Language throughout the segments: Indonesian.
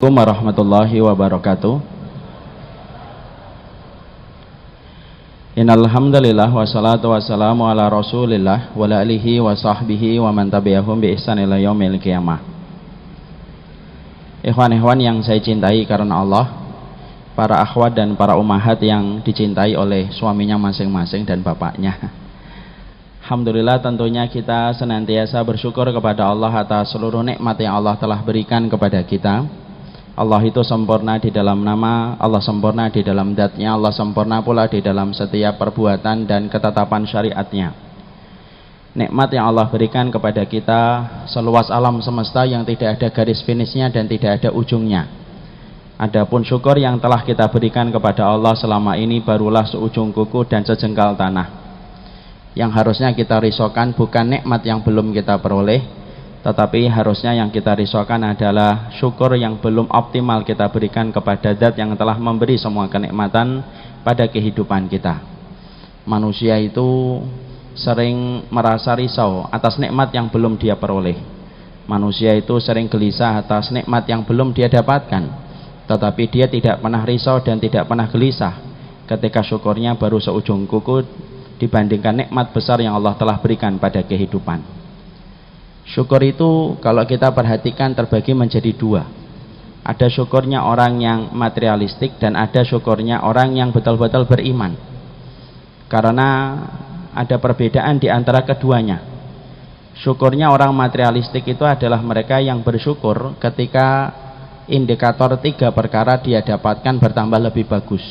Warahmatullahi wabarakatuh. Innal hamdalillah wassalatu wassalamu ala Rasulillah wa ala alihi wa sahbihi wa man tabi'ahum bi ihsan ila yaumil qiyamah. Ikhwan-ikhwan yang saya cintai karena Allah, para akhwat dan para ummahat yang dicintai oleh suaminya masing-masing dan bapaknya. Alhamdulillah, tentunya kita senantiasa bersyukur kepada Allah atas seluruh nikmat yang Allah telah berikan kepada kita. Allah itu sempurna di dalam nama, Allah sempurna di dalam zat-Nya, Allah sempurna pula di dalam setiap perbuatan dan ketetapan syariat-Nya. Nikmat yang Allah berikan kepada kita seluas alam semesta yang tidak ada garis finishnya dan tidak ada ujungnya. Adapun syukur yang telah kita berikan kepada Allah selama ini barulah seujung kuku dan sejengkal tanah. Yang harusnya kita risaukan bukan nikmat yang belum kita peroleh, tetapi harusnya yang kita risaukan adalah syukur yang belum optimal kita berikan kepada zat yang telah memberi semua kenikmatan pada kehidupan kita. Manusia itu sering merasa risau atas nikmat yang belum dia peroleh. Manusia itu sering gelisah atas nikmat yang belum dia dapatkan. Tetapi dia tidak pernah risau dan tidak pernah gelisah ketika syukurnya baru seujung kuku dibandingkan nikmat besar yang Allah telah berikan pada kehidupan. Syukur itu kalau kita perhatikan terbagi menjadi dua. Ada syukurnya orang yang materialistik dan ada syukurnya orang yang betul-betul beriman. Karena ada perbedaan di antara keduanya. Syukurnya orang materialistik itu adalah mereka yang bersyukur ketika indikator 3 perkara dia dapatkan bertambah lebih bagus.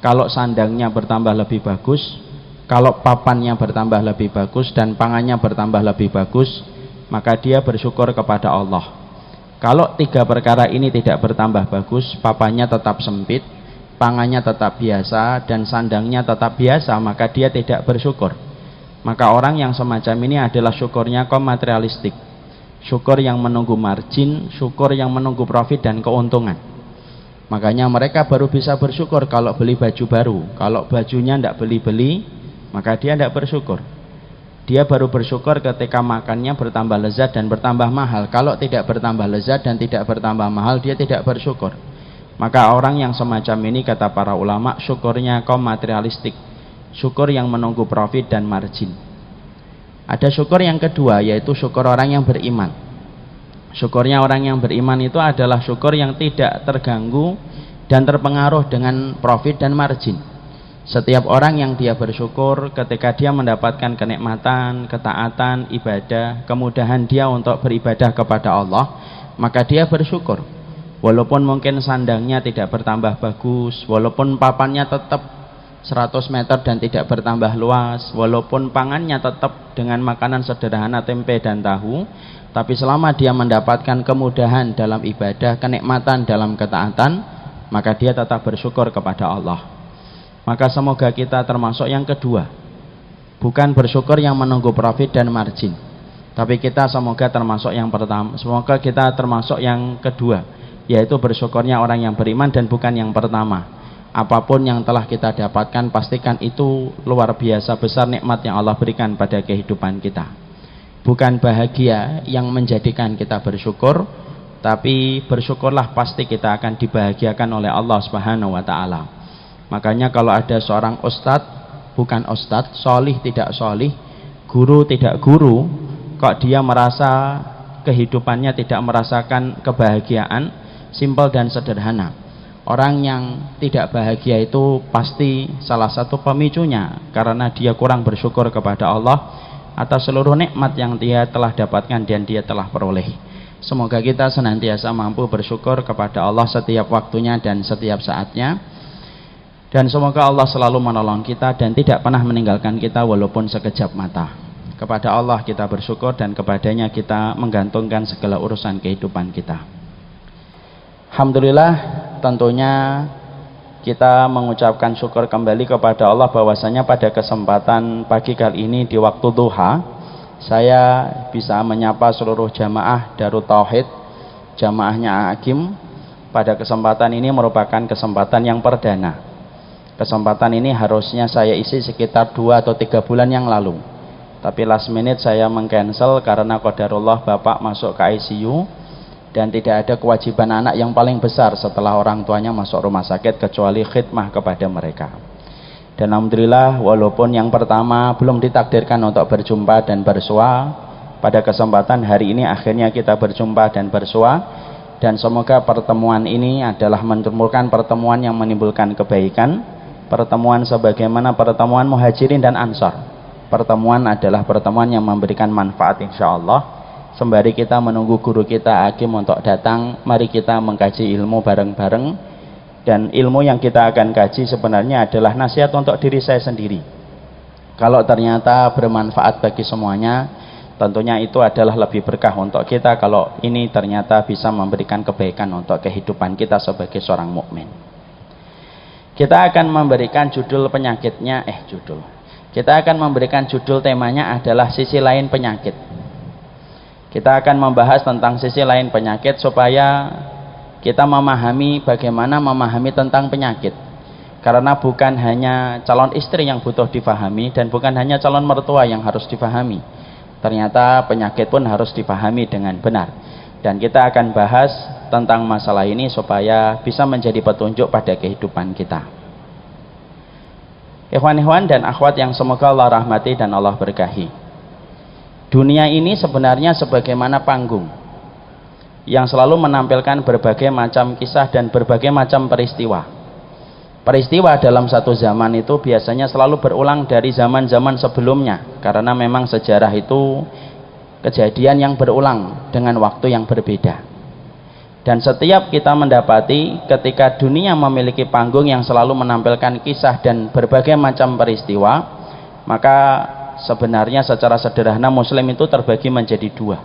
Kalau sandangnya bertambah lebih bagus, kalau papannya bertambah lebih bagus dan pangannya bertambah lebih bagus, maka dia bersyukur kepada Allah. Kalau 3 perkara ini tidak bertambah bagus, papannya tetap sempit, pangannya tetap biasa, dan sandangnya tetap biasa, maka dia tidak bersyukur. Maka orang yang semacam ini adalah syukurnya kaum materialistik. Syukur yang menunggu margin, syukur yang menunggu profit dan keuntungan. Makanya mereka baru bisa bersyukur kalau beli baju baru. Kalau bajunya tidak beli-beli, maka dia tidak bersyukur. Dia baru bersyukur ketika makannya bertambah lezat dan bertambah mahal. Kalau tidak bertambah lezat dan tidak bertambah mahal, dia tidak bersyukur. Maka orang yang semacam ini, kata para ulama, syukurnya kaum materialistik. Syukur yang menunggu profit dan margin. Ada syukur yang kedua, yaitu syukur orang yang beriman. Syukurnya orang yang beriman itu adalah syukur yang tidak terganggu dan terpengaruh dengan profit dan margin. Setiap orang yang dia bersyukur ketika dia mendapatkan kenikmatan, ketaatan, ibadah, kemudahan dia untuk beribadah kepada Allah, maka dia bersyukur. Walaupun mungkin sandangnya tidak bertambah bagus, walaupun papannya tetap 100 meter dan tidak bertambah luas, walaupun pangannya tetap dengan makanan sederhana tempe dan tahu, tapi selama dia mendapatkan kemudahan dalam ibadah, kenikmatan dalam ketaatan, maka dia tetap bersyukur kepada Allah. Maka semoga kita termasuk yang kedua, bukan bersyukur yang menunggu profit dan margin, tapi kita semoga termasuk yang pertama. Semoga kita termasuk yang kedua, yaitu bersyukurnya orang yang beriman dan bukan yang pertama. Apapun yang telah kita dapatkan, pastikan itu luar biasa besar nikmat yang Allah berikan pada kehidupan kita. Bukan bahagia yang menjadikan kita bersyukur, tapi bersyukurlah pasti kita akan dibahagiakan oleh Allah Subhanahu wa ta'ala. Makanya kalau ada seorang ustadz, bukan ustadz, solih tidak solih, guru tidak guru, kok dia merasa kehidupannya tidak merasakan kebahagiaan, simpel dan sederhana. Orang yang tidak bahagia itu pasti salah satu pemicunya karena dia kurang bersyukur kepada Allah atas seluruh nikmat yang dia telah dapatkan dan dia telah peroleh. Semoga kita senantiasa mampu bersyukur kepada Allah setiap waktunya dan setiap saatnya. Dan semoga Allah selalu menolong kita dan tidak pernah meninggalkan kita walaupun sekejap mata. Kepada Allah kita bersyukur dan kepadanya kita menggantungkan segala urusan kehidupan kita. Alhamdulillah, tentunya kita mengucapkan syukur kembali kepada Allah bahwasanya pada kesempatan pagi kali ini di waktu duha, saya bisa menyapa seluruh jamaah Darut Tauhid, jamaahnya Akim. Pada kesempatan ini merupakan kesempatan yang perdana. Kesempatan ini harusnya saya isi sekitar 2 atau 3 bulan yang lalu, tapi last minute saya meng-cancel karena qadarullah bapak masuk ke ICU dan tidak ada kewajiban anak yang paling besar setelah orang tuanya masuk rumah sakit kecuali khidmah kepada mereka. Dan alhamdulillah, walaupun yang pertama belum ditakdirkan untuk berjumpa dan bersua, pada kesempatan hari ini akhirnya kita berjumpa dan bersua, dan semoga pertemuan ini adalah merupakan pertemuan yang menimbulkan kebaikan, pertemuan sebagaimana pertemuan Muhajirin dan Ansar. Pertemuan adalah pertemuan yang memberikan manfaat insyaallah. Sembari kita menunggu guru kita Hakim untuk datang, mari kita mengkaji ilmu bareng-bareng. Dan ilmu yang kita akan kaji sebenarnya adalah nasihat untuk diri saya sendiri. Kalau ternyata bermanfaat bagi semuanya, tentunya itu adalah lebih berkah untuk kita kalau ini ternyata bisa memberikan kebaikan untuk kehidupan kita sebagai seorang mukmin. Kita akan memberikan judul penyakitnya, Kita akan memberikan judul temanya adalah sisi lain penyakit. Kita akan membahas tentang sisi lain penyakit supaya kita memahami bagaimana memahami tentang penyakit. Karena bukan hanya calon istri yang butuh difahami dan bukan hanya calon mertua yang harus difahami. Ternyata penyakit pun harus dipahami dengan benar. Dan kita akan bahas tentang masalah ini supaya bisa menjadi petunjuk pada kehidupan kita. Ikhwan-ikhwan dan akhwat yang semoga Allah rahmati dan Allah berkahi. Dunia ini sebenarnya sebagaimana panggung yang selalu menampilkan berbagai macam kisah dan berbagai macam peristiwa. Peristiwa dalam satu zaman itu biasanya selalu berulang dari zaman-zaman sebelumnya, karena memang sejarah itu kejadian yang berulang dengan waktu yang berbeda. Dan setiap kita mendapati ketika dunia memiliki panggung yang selalu menampilkan kisah dan berbagai macam peristiwa, maka sebenarnya secara sederhana Muslim itu terbagi menjadi dua.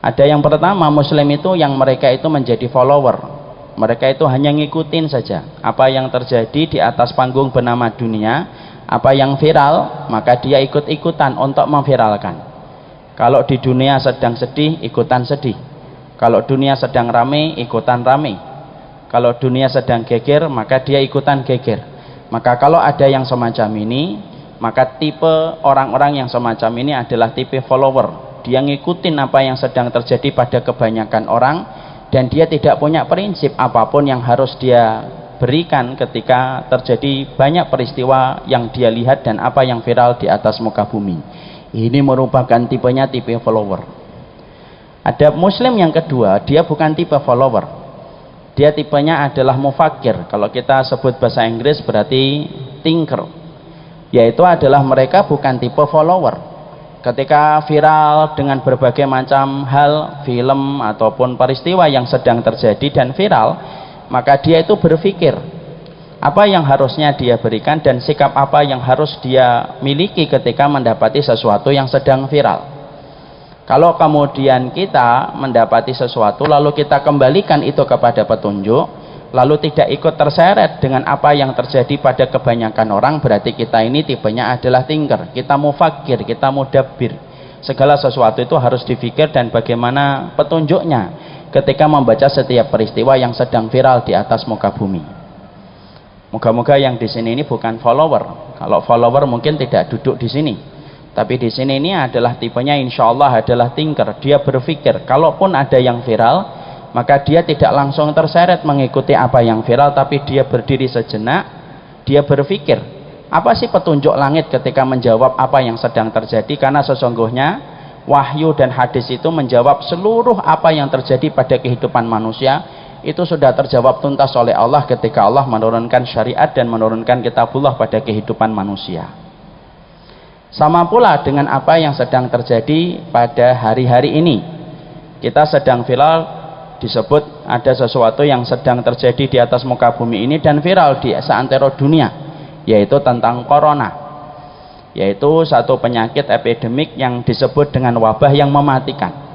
Ada yang pertama, Muslim itu yang mereka itu menjadi follower. Mereka itu hanya ngikutin saja apa yang terjadi di atas panggung bernama dunia. Apa yang viral, maka dia ikut-ikutan untuk memviralkan. Kalau di dunia sedang sedih, ikutan sedih. Kalau dunia sedang rame, ikutan rame. Kalau dunia sedang geger, maka dia ikutan geger. Maka kalau ada yang semacam ini, maka tipe orang-orang yang semacam ini adalah tipe follower. Dia ngikutin apa yang sedang terjadi pada kebanyakan orang, dan dia tidak punya prinsip apapun yang harus dia berikan ketika terjadi banyak peristiwa yang dia lihat dan apa yang viral di atas muka bumi. Ini merupakan tipenya tipe follower. Ada Muslim yang kedua, dia bukan tipe follower. Dia tipenya adalah mufakir. Kalau kita sebut bahasa Inggris berarti thinker. Yaitu adalah mereka bukan tipe follower. Ketika viral dengan berbagai macam hal, film ataupun peristiwa yang sedang terjadi dan viral, maka dia itu berpikir apa yang harusnya dia berikan dan sikap apa yang harus dia miliki ketika mendapati sesuatu yang sedang viral. Kalau kemudian kita mendapati sesuatu lalu kita kembalikan itu kepada petunjuk, lalu tidak ikut terseret dengan apa yang terjadi pada kebanyakan orang, berarti kita ini tipenya adalah thinker, kita mufakir, kita mudabbir. Segala sesuatu itu harus dipikir dan bagaimana petunjuknya ketika membaca setiap peristiwa yang sedang viral di atas muka bumi. Moga-moga yang di sini ini bukan follower. Kalau follower mungkin tidak duduk di sini. Tapi di sini ini adalah tipenya insyaallah adalah thinker. Dia berpikir, kalaupun ada yang viral, maka dia tidak langsung terseret mengikuti apa yang viral, tapi dia berdiri sejenak, dia berpikir apa sih petunjuk langit ketika menjawab apa yang sedang terjadi, karena sesungguhnya wahyu dan hadis itu menjawab seluruh apa yang terjadi pada kehidupan manusia. Itu sudah terjawab tuntas oleh Allah ketika Allah menurunkan syariat dan menurunkan kitabullah pada kehidupan manusia. Sama pula dengan apa yang sedang terjadi pada hari-hari ini. Kita sedang viral, disebut ada sesuatu yang sedang terjadi di atas muka bumi ini dan viral di seantero dunia, yaitu tentang corona, yaitu satu penyakit epidemik yang disebut dengan wabah yang mematikan.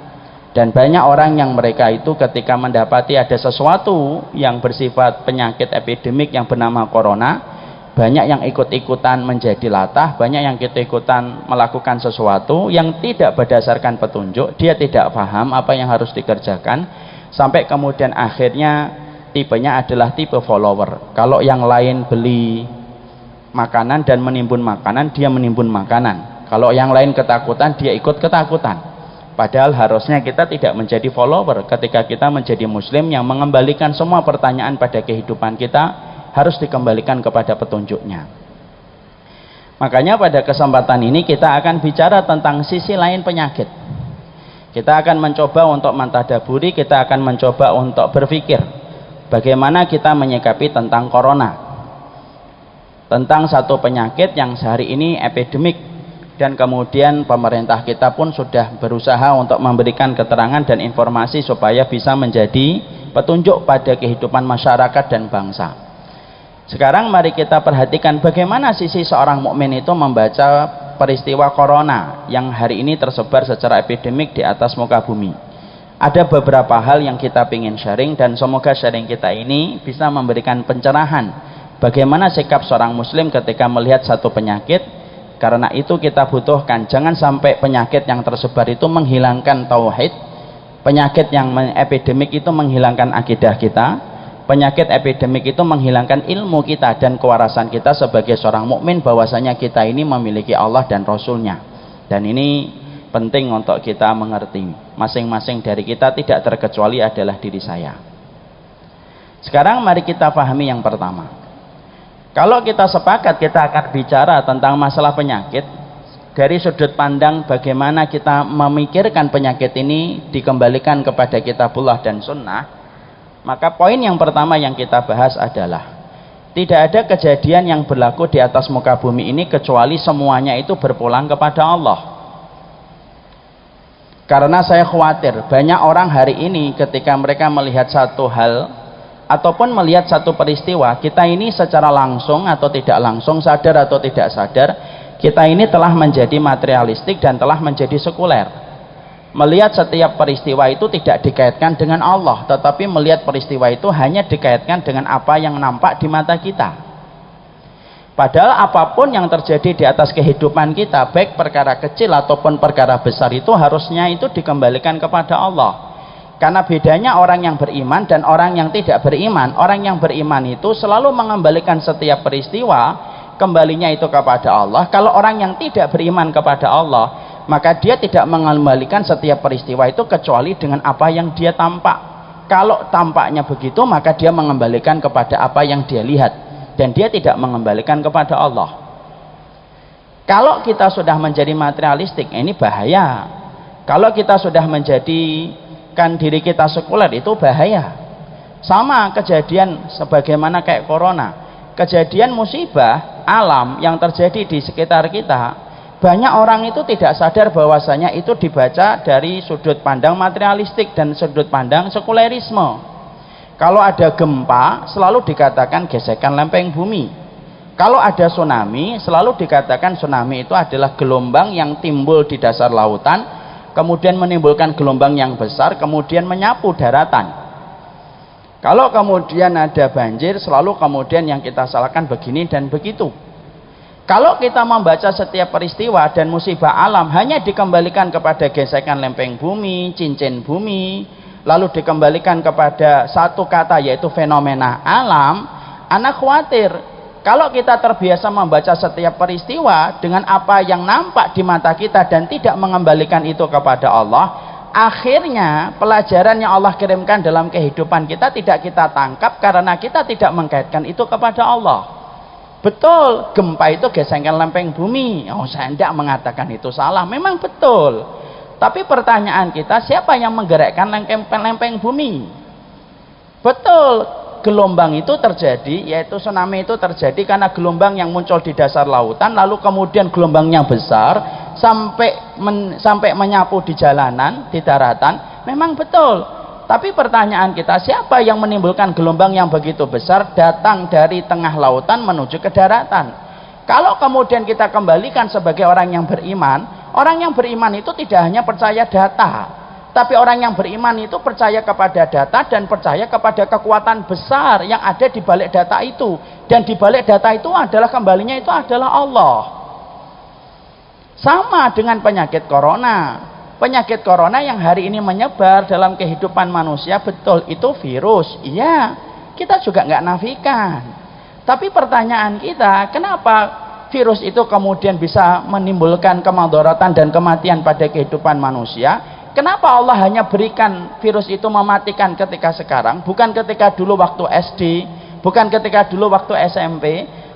Dan banyak orang yang mereka itu ketika mendapati ada sesuatu yang bersifat penyakit epidemik yang bernama corona, banyak yang ikut-ikutan menjadi latah, banyak yang ikut-ikutan melakukan sesuatu yang tidak berdasarkan petunjuk, dia tidak paham apa yang harus dikerjakan, sampai kemudian akhirnya tipenya adalah tipe follower. Kalau yang lain beli makanan dan menimbun makanan, dia menimbun makanan. Kalau yang lain ketakutan, dia ikut ketakutan. Padahal harusnya kita tidak menjadi follower ketika kita menjadi muslim yang mengembalikan semua pertanyaan pada kehidupan kita harus dikembalikan kepada petunjuknya. Makanya pada kesempatan ini kita akan bicara tentang sisi lain penyakit. Kita akan mencoba untuk mentadaburi, kita akan mencoba untuk berpikir bagaimana kita menyikapi tentang corona, tentang satu penyakit yang sehari ini epidemik, dan kemudian pemerintah kita pun sudah berusaha untuk memberikan keterangan dan informasi supaya bisa menjadi petunjuk pada kehidupan masyarakat dan bangsa. Sekarang mari kita perhatikan bagaimana sisi seorang mukmin itu membaca peristiwa corona yang hari ini tersebar secara epidemik di atas muka bumi. Ada beberapa hal yang kita ingin sharing, dan semoga sharing kita ini bisa memberikan pencerahan bagaimana sikap seorang muslim ketika melihat satu penyakit. Karena itu kita butuhkan, jangan sampai penyakit yang tersebar itu menghilangkan tauhid, penyakit yang epidemik itu menghilangkan akidah kita, penyakit epidemik itu menghilangkan ilmu kita dan kewarasan kita sebagai seorang mukmin bahwasanya kita ini memiliki Allah dan Rasulnya. Dan ini penting untuk kita mengerti, masing-masing dari kita tidak terkecuali adalah diri saya. Sekarang mari kita pahami yang pertama. Kalau kita sepakat kita akan bicara tentang masalah penyakit dari sudut pandang bagaimana kita memikirkan penyakit ini dikembalikan kepada kitabullah dan sunnah, maka poin yang pertama yang kita bahas adalah tidak ada kejadian yang berlaku di atas muka bumi ini kecuali semuanya itu berpulang kepada Allah. Karena saya khawatir banyak orang hari ini ketika mereka melihat satu hal ataupun melihat satu peristiwa, kita ini secara langsung atau tidak langsung, sadar atau tidak sadar, kita ini telah menjadi materialistik dan telah menjadi sekuler. Melihat setiap peristiwa itu tidak dikaitkan dengan Allah, tetapi melihat peristiwa itu hanya dikaitkan dengan apa yang nampak di mata kita. Padahal apapun yang terjadi di atas kehidupan kita, baik perkara kecil ataupun perkara besar, itu harusnya itu dikembalikan kepada Allah. Karena bedanya orang yang beriman dan orang yang tidak beriman. Orang yang beriman itu selalu mengembalikan setiap peristiwa, kembalinya itu kepada Allah. Kalau orang yang tidak beriman kepada Allah, maka dia tidak mengembalikan setiap peristiwa itu kecuali dengan apa yang dia tampak. Kalau tampaknya begitu, maka dia mengembalikan kepada apa yang dia lihat, dan dia tidak mengembalikan kepada Allah. Kalau kita sudah menjadi materialistik, ini bahaya. Kalau kita sudah menjadi diri kita sekuler, itu bahaya. Sama kejadian sebagaimana kayak corona, kejadian musibah alam yang terjadi di sekitar kita, banyak orang itu tidak sadar bahwasanya itu dibaca dari sudut pandang materialistik dan sudut pandang sekulerisme. Kalau ada gempa selalu dikatakan gesekan lempeng bumi. Kalau ada tsunami selalu dikatakan tsunami itu adalah gelombang yang timbul di dasar lautan, kemudian menimbulkan gelombang yang besar, kemudian menyapu daratan. Kalau kemudian ada banjir, selalu kemudian yang kita salahkan begini dan begitu. Kalau kita membaca setiap peristiwa dan musibah alam hanya dikembalikan kepada gesekan lempeng bumi, cincin bumi, lalu dikembalikan kepada satu kata yaitu fenomena alam, anak khawatir kalau kita terbiasa membaca setiap peristiwa dengan apa yang nampak di mata kita dan tidak mengembalikan itu kepada Allah, akhirnya pelajaran yang Allah kirimkan dalam kehidupan kita tidak kita tangkap karena kita tidak mengkaitkan itu kepada Allah. Betul, gempa itu gesekan lempeng bumi. Oh, saya tidak mengatakan itu salah, memang betul. Tapi pertanyaan kita, siapa yang menggerakkan lempeng bumi? Betul, gelombang itu terjadi, yaitu tsunami itu terjadi karena gelombang yang muncul di dasar lautan, lalu kemudian gelombangnya besar sampai menyapu di jalanan, di daratan. Memang betul. Tapi pertanyaan kita, siapa yang menimbulkan gelombang yang begitu besar datang dari tengah lautan menuju ke daratan? Kalau kemudian kita kembalikan sebagai orang yang beriman itu tidak hanya percaya data, tapi orang yang beriman itu percaya kepada data dan percaya kepada kekuatan besar yang ada di balik data itu, dan di balik data itu adalah kembalinya itu adalah Allah. Sama dengan penyakit corona. Penyakit corona yang hari ini menyebar dalam kehidupan manusia, betul itu virus, iya, kita juga nggak nafikan. Tapi pertanyaan kita, kenapa virus itu kemudian bisa menimbulkan kemadharatan dan kematian pada kehidupan manusia? Kenapa Allah hanya berikan virus itu mematikan ketika sekarang, bukan ketika dulu waktu SD, bukan ketika dulu waktu SMP?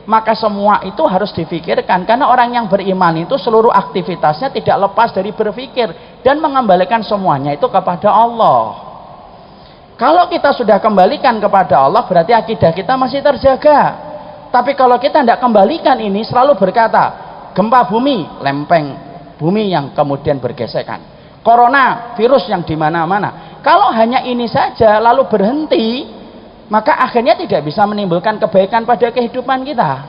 Maka semua itu harus difikirkan, karena orang yang beriman itu seluruh aktivitasnya tidak lepas dari berpikir dan mengembalikan semuanya itu kepada Allah. Kalau kita sudah kembalikan kepada Allah, berarti akidah kita masih terjaga. Tapi kalau kita tidak kembalikan ini, selalu berkata gempa bumi, lempeng bumi yang kemudian bergesekan, corona, virus yang di mana-mana. Kalau hanya ini saja lalu berhenti, maka akhirnya tidak bisa menimbulkan kebaikan pada kehidupan kita.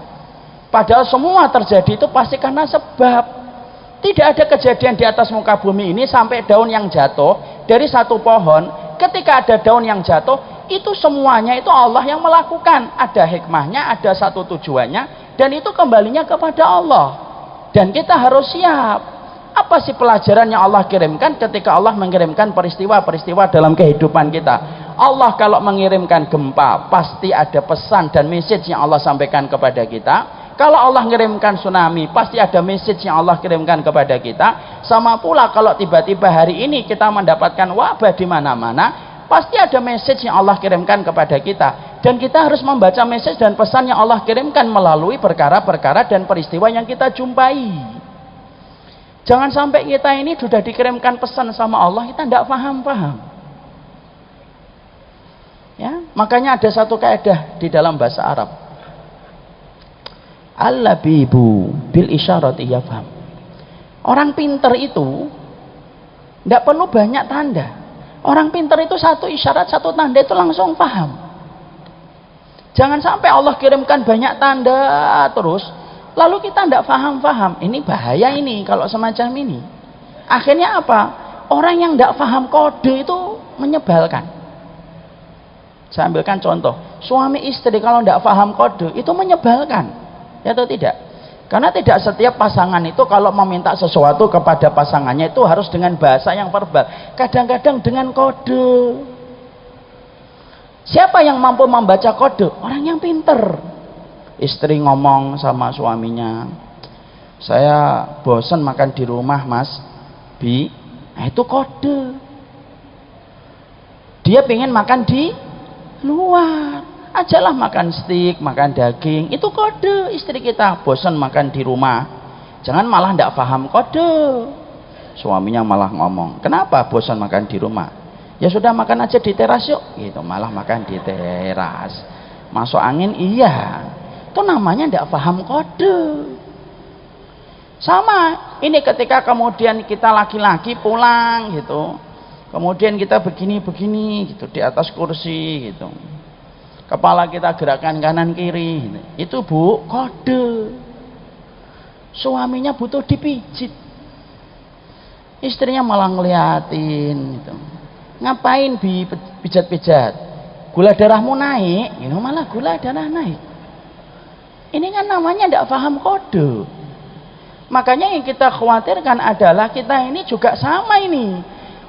Padahal semua terjadi itu pasti karena sebab. Tidak ada kejadian di atas muka bumi ini sampai daun yang jatuh dari satu pohon. Ketika ada daun yang jatuh, itu semuanya itu Allah yang melakukan. Ada hikmahnya, ada satu tujuannya, dan itu kembalinya kepada Allah. Dan kita harus siap. Apa sih pelajaran yang Allah kirimkan ketika Allah mengirimkan peristiwa-peristiwa dalam kehidupan kita? Allah kalau mengirimkan gempa, pasti ada pesan dan message yang Allah sampaikan kepada kita. Kalau Allah mengirimkan tsunami, pasti ada message yang Allah kirimkan kepada kita. Sama pula kalau tiba-tiba hari ini kita mendapatkan wabah di mana-mana, pasti ada message yang Allah kirimkan kepada kita. Dan kita harus membaca message dan pesan yang Allah kirimkan melalui perkara-perkara dan peristiwa yang kita jumpai. Jangan sampai kita ini sudah dikirimkan pesan sama Allah, kita tidak paham-paham. Ya, makanya ada satu kaidah di dalam bahasa Arab. Al-labibu bil isyarati yafham. Orang pinter itu tidak perlu banyak tanda. Orang pinter itu satu isyarat, satu tanda itu langsung paham. Jangan sampai Allah kirimkan banyak tanda terus, lalu kita tidak paham-paham. Ini bahaya ini kalau semacam ini. Akhirnya apa? Orang yang tidak paham kode itu menyebalkan. Saya ambilkan contoh. Suami istri kalau tidak paham kode itu menyebalkan. Ya atau tidak? Karena tidak setiap pasangan itu kalau meminta sesuatu kepada pasangannya itu harus dengan bahasa yang verbal. Kadang-kadang dengan kode. Siapa yang mampu membaca kode? Orang yang pinter. Istri ngomong sama suaminya, saya bosan makan di rumah mas Bi. Nah, itu kode. Dia pengen makan di luar, ajalah makan steak, makan daging. Itu kode istri kita, bosan makan di rumah. Jangan malah tidak paham kode. Suaminya malah ngomong, kenapa bosan makan di rumah? Ya sudah makan aja di teras yuk. Gitu, malah makan di teras. Masuk angin iya. Itu namanya tidak paham kode. Sama ini ketika kemudian kita laki-laki pulang gitu, kemudian kita begini-begini gitu di atas kursi gitu, kepala kita gerakan kanan kiri gitu. Itu bu kode. Suaminya butuh dipijit, istrinya malah ngeliatin gitu. Ngapain Bi pijat-pijat? Gula darahmu naik gitu, malah gula darah naik. Ini kan namanya tidak paham kode. Makanya yang kita khawatirkan adalah kita ini juga sama ini.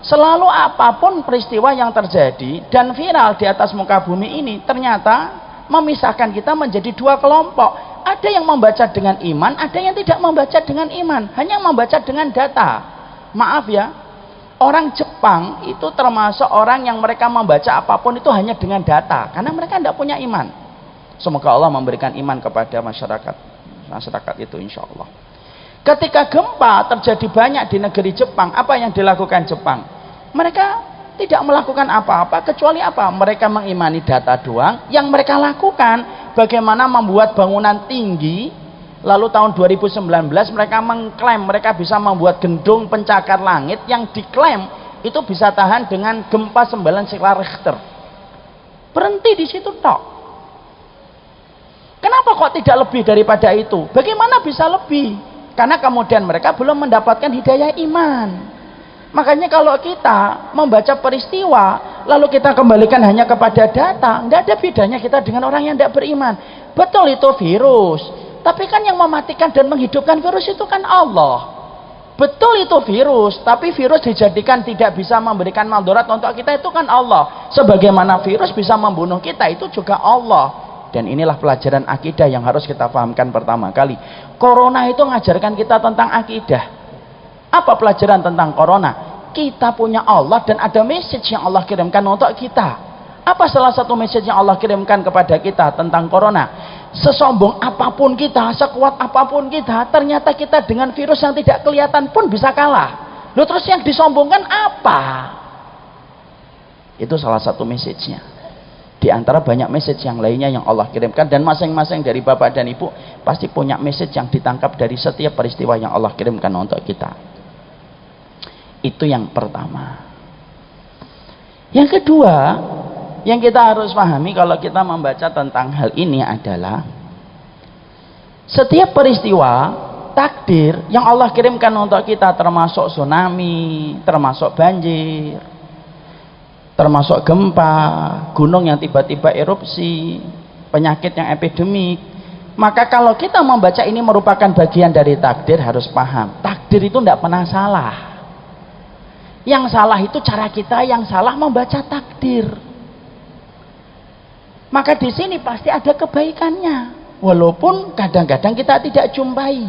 Selalu apapun peristiwa yang terjadi dan viral di atas muka bumi ini ternyata memisahkan kita menjadi dua kelompok. Ada yang membaca dengan iman, ada yang tidak membaca dengan iman, hanya membaca dengan data. Maaf ya, orang Jepang itu termasuk orang yang mereka membaca apapun itu hanya dengan data, karena mereka tidak punya iman. Semoga Allah memberikan iman kepada masyarakat itu insya Allah. Ketika gempa terjadi banyak di negeri Jepang, apa yang dilakukan Jepang? Mereka tidak melakukan apa-apa kecuali apa? Mereka mengimani data doang. Yang mereka lakukan bagaimana membuat bangunan tinggi. Lalu tahun 2019 mereka mengklaim mereka bisa membuat gedung pencakar langit yang diklaim itu bisa tahan dengan gempa 9 skala Richter. Berhenti di situ tok. Kenapa kok tidak lebih daripada itu? Bagaimana bisa lebih? Karena kemudian mereka belum mendapatkan hidayah iman. Makanya kalau kita membaca peristiwa lalu kita kembalikan hanya kepada data, nggak ada bedanya kita dengan orang yang tidak beriman. Betul itu virus, tapi kan yang mematikan dan menghidupkan virus itu kan Allah. Betul itu virus, tapi virus dijadikan tidak bisa memberikan mandarat untuk kita itu kan Allah. Sebagaimana virus bisa membunuh kita itu juga Allah. Dan inilah pelajaran akidah yang harus kita pahamkan pertama kali. Corona itu mengajarkan kita tentang akidah. Apa pelajaran tentang corona? kita punya Allah dan ada message yang Allah kirimkan untuk kita. Apa salah satu message yang Allah kirimkan kepada kita tentang corona? Sesombong apapun kita, sekuat apapun kita, ternyata kita dengan virus yang tidak kelihatan pun bisa kalah. Loh, terus yang disombongkan apa? Itu salah satu message-nya. Di antara banyak message yang lainnya yang Allah kirimkan, dan masing-masing dari Bapak dan Ibu pasti punya message yang ditangkap dari setiap peristiwa yang Allah kirimkan untuk kita. Itu yang pertama. Yang kedua, yang kita harus pahami kalau kita membaca tentang hal ini adalah setiap peristiwa takdir yang Allah kirimkan untuk kita, termasuk tsunami, termasuk banjir, termasuk gempa, gunung yang tiba-tiba erupsi, penyakit yang epidemik, maka kalau kita membaca ini merupakan bagian dari takdir, harus paham takdir itu tidak pernah salah. Yang salah itu cara kita yang salah membaca takdir. Maka di sini pasti ada kebaikannya, walaupun kadang-kadang kita tidak jumpai.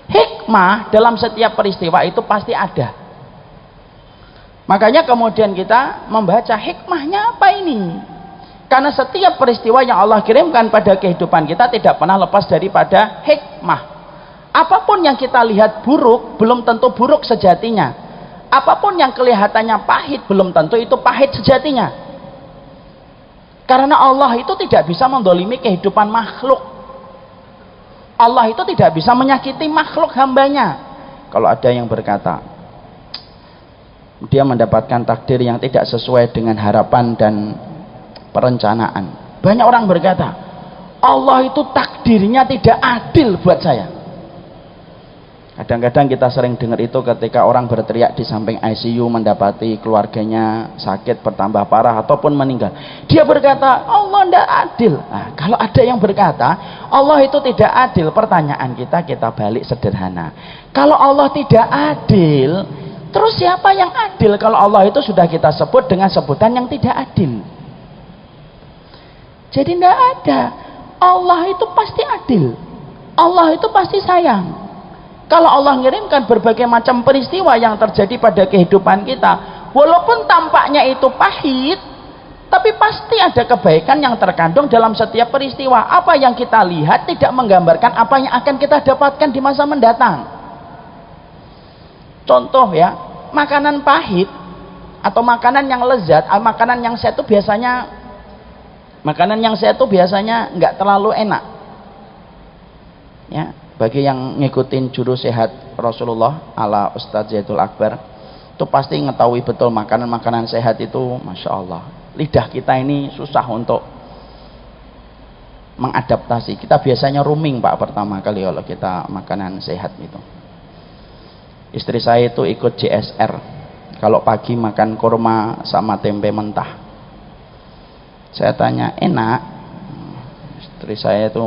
Hikmah dalam setiap peristiwa itu pasti ada. Makanya kemudian kita membaca hikmahnya apa ini? Karena setiap peristiwa yang Allah kirimkan pada kehidupan kita tidak pernah lepas daripada hikmah. Apapun yang kita lihat buruk belum tentu buruk sejatinya. Apapun yang kelihatannya pahit belum tentu itu pahit sejatinya. Karena Allah itu tidak bisa mendolimi kehidupan makhluk. Allah itu tidak bisa menyakiti makhluk hambanya. Kalau ada yang berkata dia mendapatkan takdir yang tidak sesuai dengan harapan dan perencanaan, banyak orang berkata Allah itu takdirnya tidak adil buat saya. Kadang-kadang kita sering dengar itu ketika orang berteriak di samping ICU mendapati keluarganya sakit bertambah parah ataupun meninggal. Dia berkata Allah tidak adil. Nah, kalau ada yang berkata Allah itu tidak adil, pertanyaan kita balik sederhana. Kalau Allah tidak adil, terus siapa yang adil kalau Allah itu sudah kita sebut dengan sebutan yang tidak adil? Jadi tidak ada. Allah itu pasti adil. Allah itu pasti sayang. Kalau Allah mengirimkan berbagai macam peristiwa yang terjadi pada kehidupan kita, walaupun tampaknya itu pahit, tapi pasti ada kebaikan yang terkandung dalam setiap peristiwa. Apa yang kita lihat tidak menggambarkan apa yang akan kita dapatkan di masa mendatang. Contoh ya, makanan pahit atau makanan yang lezat, makanan yang sehat itu biasanya nggak terlalu enak. Ya. Bagi yang ngikutin juru sehat Rasulullah ala Ustadz Zaidul Akbar, itu pasti mengetahui betul makanan-makanan sehat itu, Masya Allah, lidah kita ini susah untuk mengadaptasi. Kita biasanya rooming Pak pertama kali kalau kita makanan sehat itu. Istri saya itu ikut JSR, kalau pagi makan kurma sama tempe mentah. Saya tanya enak, istri saya itu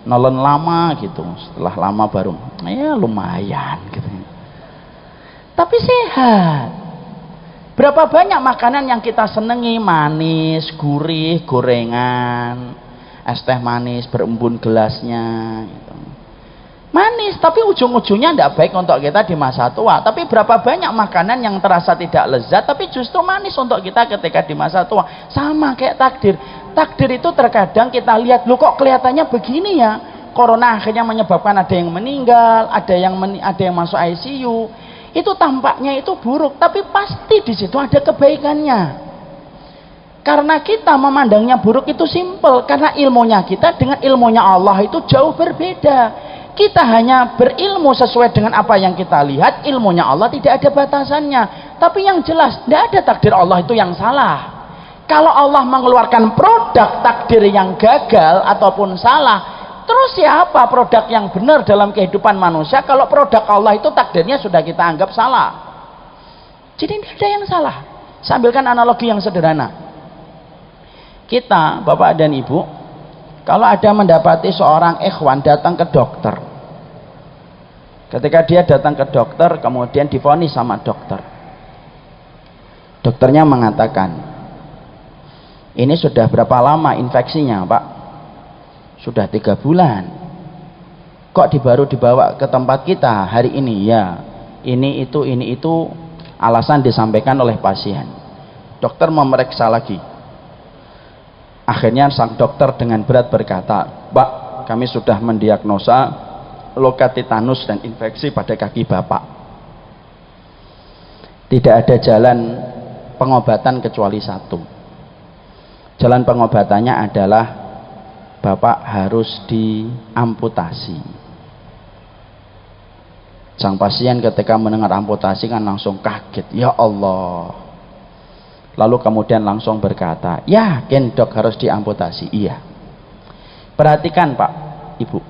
nolon lama gitu, setelah lama baru ya lumayan gitu, tapi sehat. Berapa banyak makanan yang kita senengi, manis, gurih, gorengan, es teh manis berembun gelasnya gitu. Manis tapi ujung-ujungnya tidak baik untuk kita di masa tua. Tapi berapa banyak makanan yang terasa tidak lezat tapi justru manis untuk kita ketika di masa tua. Sama kayak takdir. Takdir itu terkadang kita lihat, loh kok kelihatannya begini ya, corona akhirnya menyebabkan ada yang meninggal, ada yang masuk ICU, itu tampaknya itu buruk, tapi pasti di situ ada kebaikannya. Karena kita memandangnya buruk itu simpel, karena ilmunya kita dengan ilmunya Allah itu jauh berbeda. Kita hanya berilmu sesuai dengan apa yang kita lihat, ilmunya Allah tidak ada batasannya. Tapi yang jelas tidak ada takdir Allah itu yang salah. Kalau Allah mengeluarkan produk takdir yang gagal ataupun salah, terus siapa produk yang benar dalam kehidupan manusia kalau produk Allah itu takdirnya sudah kita anggap salah? Jadi tidak ada yang salah. Saya ambilkan analogi yang sederhana. Kita, Bapak dan Ibu, kalau ada mendapati seorang ikhwan datang ke dokter, ketika dia datang ke dokter kemudian divonis sama dokter, dokternya mengatakan, ini sudah berapa lama infeksinya Pak? Sudah 3 bulan. Kok baru dibawa ke tempat kita hari ini? Ya, ini itu Alasan disampaikan oleh pasien. Dokter memeriksa lagi. Akhirnya sang dokter dengan berat berkata, "Pak, kami sudah mendiagnosa luka titanus dan infeksi pada kaki Bapak. Tidak ada jalan pengobatan kecuali satu. Jalan pengobatannya adalah Bapak harus diamputasi." Sang pasien ketika mendengar amputasi kan langsung kaget, ya Allah. Lalu kemudian langsung berkata, "Yakin dok harus diamputasi?" "Iya." Perhatikan Pak, Ibu,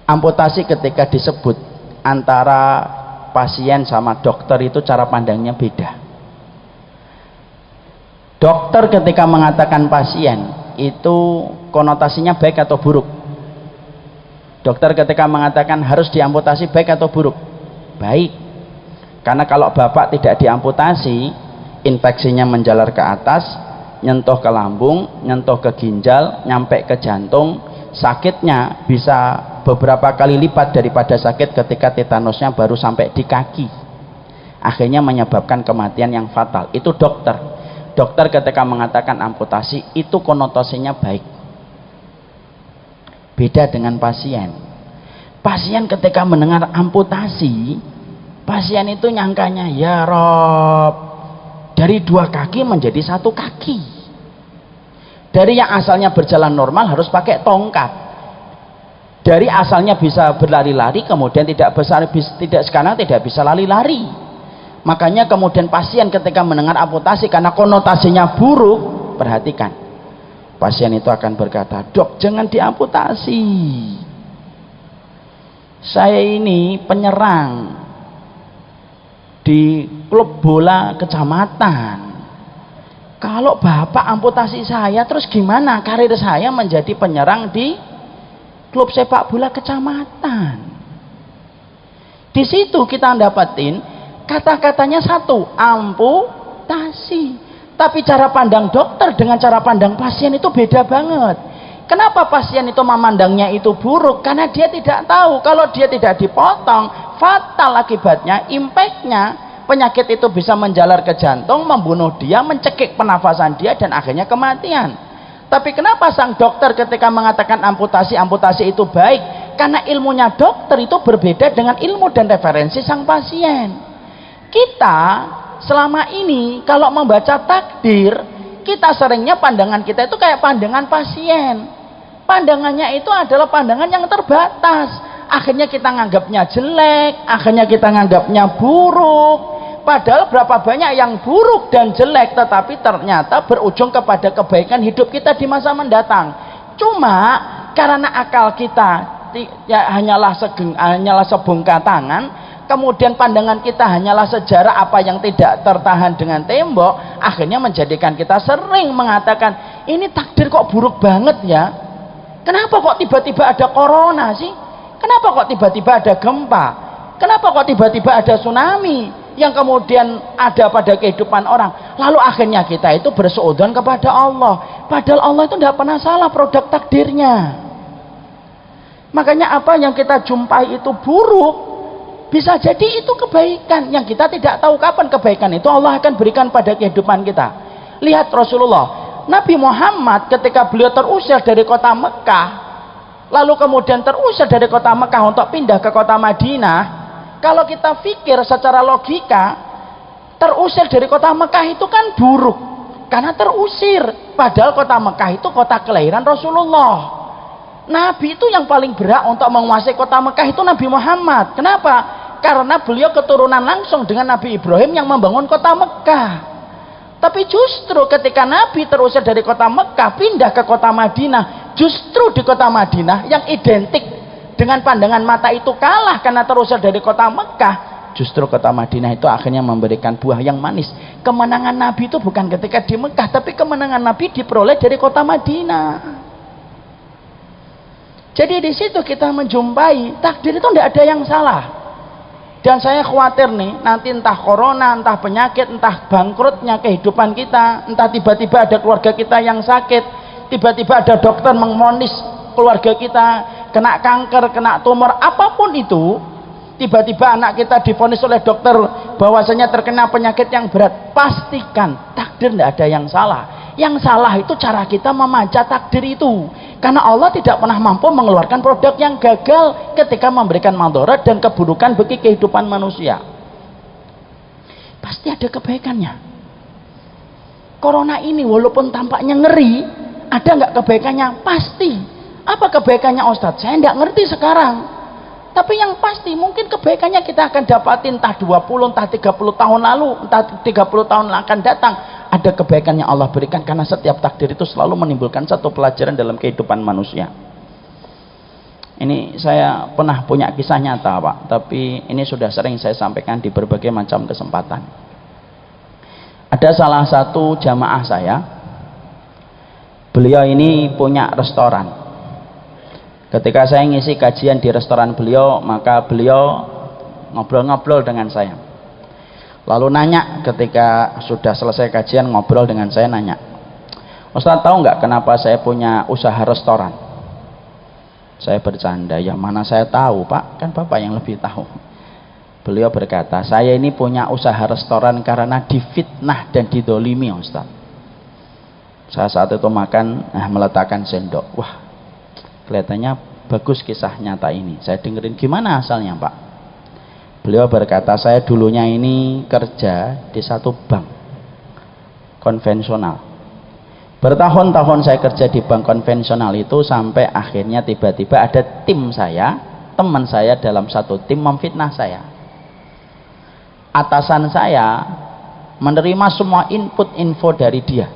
amputasi ketika disebut antara pasien sama dokter itu cara pandangnya beda. Dokter ketika mengatakan pasien itu konotasinya baik atau buruk? Dokter ketika mengatakan harus diamputasi baik atau buruk? Baik. Karena kalau Bapak tidak diamputasi, infeksinya menjalar ke atas, nyentuh ke lambung, nyentuh ke ginjal, nyampe ke jantung, sakitnya bisa beberapa kali lipat daripada sakit ketika tetanusnya baru sampai di kaki. Akhirnya menyebabkan kematian yang fatal. Itu dokter. Dokter ketika mengatakan amputasi itu konotasinya baik. Beda dengan pasien. Pasien ketika mendengar amputasi, pasien itu nyangkanya, ya Rob, dari 2 kaki menjadi 1 kaki. Dari yang asalnya berjalan normal harus pakai tongkat. Dari asalnya bisa berlari-lari kemudian sekarang tidak bisa lari-lari. Makanya kemudian pasien ketika mendengar amputasi karena konotasinya buruk, perhatikan, pasien itu akan berkata, "Dok, jangan diamputasi. Saya ini penyerang di klub bola kecamatan. Kalau Bapak amputasi saya, terus gimana karir saya menjadi penyerang di klub sepak bola kecamatan?" Di situ kita dapetin kata-katanya satu, amputasi. Tapi cara pandang dokter dengan cara pandang pasien itu beda banget. Kenapa pasien itu memandangnya itu buruk? Karena dia tidak tahu kalau dia tidak dipotong, fatal akibatnya, impactnya, penyakit itu bisa menjalar ke jantung, membunuh dia, mencekik pernafasan dia, dan akhirnya kematian. Tapi kenapa sang dokter ketika mengatakan amputasi itu baik? Karena ilmunya dokter itu berbeda dengan ilmu dan referensi sang pasien. Kita selama ini kalau membaca takdir, kita seringnya pandangan kita itu kayak pandangan pasien. Pandangannya itu adalah pandangan yang terbatas. Akhirnya kita nganggapnya jelek, akhirnya kita nganggapnya buruk. Padahal berapa banyak yang buruk dan jelek tetapi ternyata berujung kepada kebaikan hidup kita di masa mendatang. Cuma karena akal kita ya hanyalah sebongkah tangan, kemudian pandangan kita hanyalah sejarah apa yang tidak tertahan dengan tembok, akhirnya menjadikan kita sering mengatakan, ini takdir kok buruk banget ya, kenapa kok tiba-tiba ada corona sih, kenapa kok tiba-tiba ada gempa, kenapa kok tiba-tiba ada tsunami yang kemudian ada pada kehidupan orang. Lalu akhirnya kita itu bersuudzon kepada Allah, padahal Allah itu tidak pernah salah produk takdirnya. Makanya apa yang kita jumpai itu buruk, bisa jadi itu kebaikan yang kita tidak tahu kapan kebaikan itu Allah akan berikan pada kehidupan kita. Lihat Rasulullah, Nabi Muhammad ketika beliau terusir dari kota Mekah, lalu kemudian terusir dari kota Mekah untuk pindah ke kota Madinah. Kalau kita pikir secara logika, terusir dari kota Mekah itu kan buruk karena terusir, padahal kota Mekah itu kota kelahiran Rasulullah. Nabi itu yang paling berhak untuk menguasai kota Mekah itu Nabi Muhammad. Kenapa? Karena beliau keturunan langsung dengan Nabi Ibrahim yang membangun kota Mekah. Tapi justru ketika Nabi terusir dari kota Mekah pindah ke kota Madinah, justru di kota Madinah yang identik dengan pandangan mata itu kalah karena terusir dari kota Mekah, justru kota Madinah itu akhirnya memberikan buah yang manis. Kemenangan Nabi itu bukan ketika di Mekah, tapi kemenangan Nabi diperoleh dari kota Madinah. Jadi di situ kita menjumpai takdir itu tidak ada yang salah. Dan saya khawatir nih, nanti entah corona, entah penyakit, entah bangkrutnya kehidupan kita, entah tiba-tiba ada keluarga kita yang sakit, tiba-tiba ada dokter mengvonis keluarga kita kena kanker, kena tumor, apapun itu, tiba-tiba anak kita divonis oleh dokter bahwasanya terkena penyakit yang berat, pastikan takdir tidak ada yang salah. Yang salah itu cara kita membaca takdir itu, karena Allah tidak pernah mampu mengeluarkan produk yang gagal ketika memberikan madarat dan keburukan bagi kehidupan manusia. Pasti ada kebaikannya. Corona ini walaupun tampaknya ngeri, ada nggak kebaikannya? Pasti. Apa kebaikannya Ustadz? Saya nggak ngerti sekarang. Tapi yang pasti mungkin kebaikannya kita akan dapatin entah 20, entah 30 tahun lalu, entah 30 tahun akan datang. Ada kebaikan yang Allah berikan, karena setiap takdir itu selalu menimbulkan satu pelajaran dalam kehidupan manusia. Ini saya pernah punya kisah nyata Pak, tapi ini sudah sering saya sampaikan di berbagai macam kesempatan. Ada salah satu jamaah saya, beliau ini punya restoran. Ketika saya ngisi kajian di restoran beliau, maka beliau ngobrol-ngobrol dengan saya. Lalu nanya, ketika sudah selesai kajian ngobrol dengan saya, nanya, Ustaz tahu nggak kenapa saya punya usaha restoran? Saya bercanda, ya mana saya tahu Pak, kan Bapak yang lebih tahu. Beliau berkata, saya ini punya usaha restoran karena difitnah dan didolimi Ustaz. Saya saat itu makan, meletakkan sendok. Wah, kelihatannya bagus kisah nyata ini. Saya dengerin, gimana asalnya Pak? Beliau berkata, saya dulunya ini kerja di satu bank konvensional. Bertahun-tahun saya kerja di bank konvensional itu, sampai akhirnya tiba-tiba ada tim saya, teman saya dalam satu tim memfitnah saya. Atasan saya menerima semua input info dari dia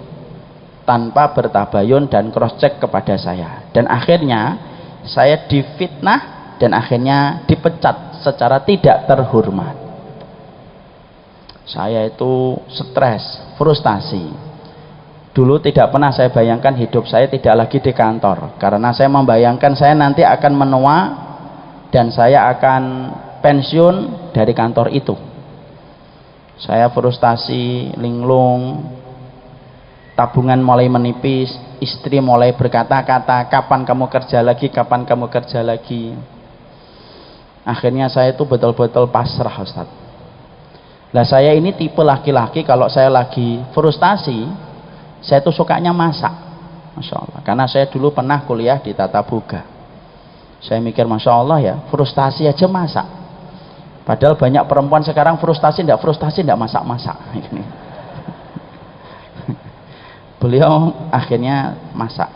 tanpa bertabayun dan cross check kepada saya, dan akhirnya saya difitnah dan akhirnya dipecat secara tidak terhormat. Saya itu stres, frustasi. Dulu tidak pernah saya bayangkan hidup saya tidak lagi di kantor, karena saya membayangkan saya nanti akan menua dan saya akan pensiun dari kantor itu. Saya frustasi, linglung, tabungan mulai menipis, istri mulai berkata-kata, kapan kamu kerja lagi, kapan kamu kerja lagi. Akhirnya saya itu betul-betul pasrah Ustaz. Lah saya ini tipe laki-laki, kalau saya lagi frustasi, saya tuh sukanya masak, Masya Allah. Karena saya dulu pernah kuliah di Tata Boga. Saya mikir, Masya Allah ya, frustasi aja masak. Padahal banyak perempuan sekarang frustasi enggak masak-masak. Beliau akhirnya masak.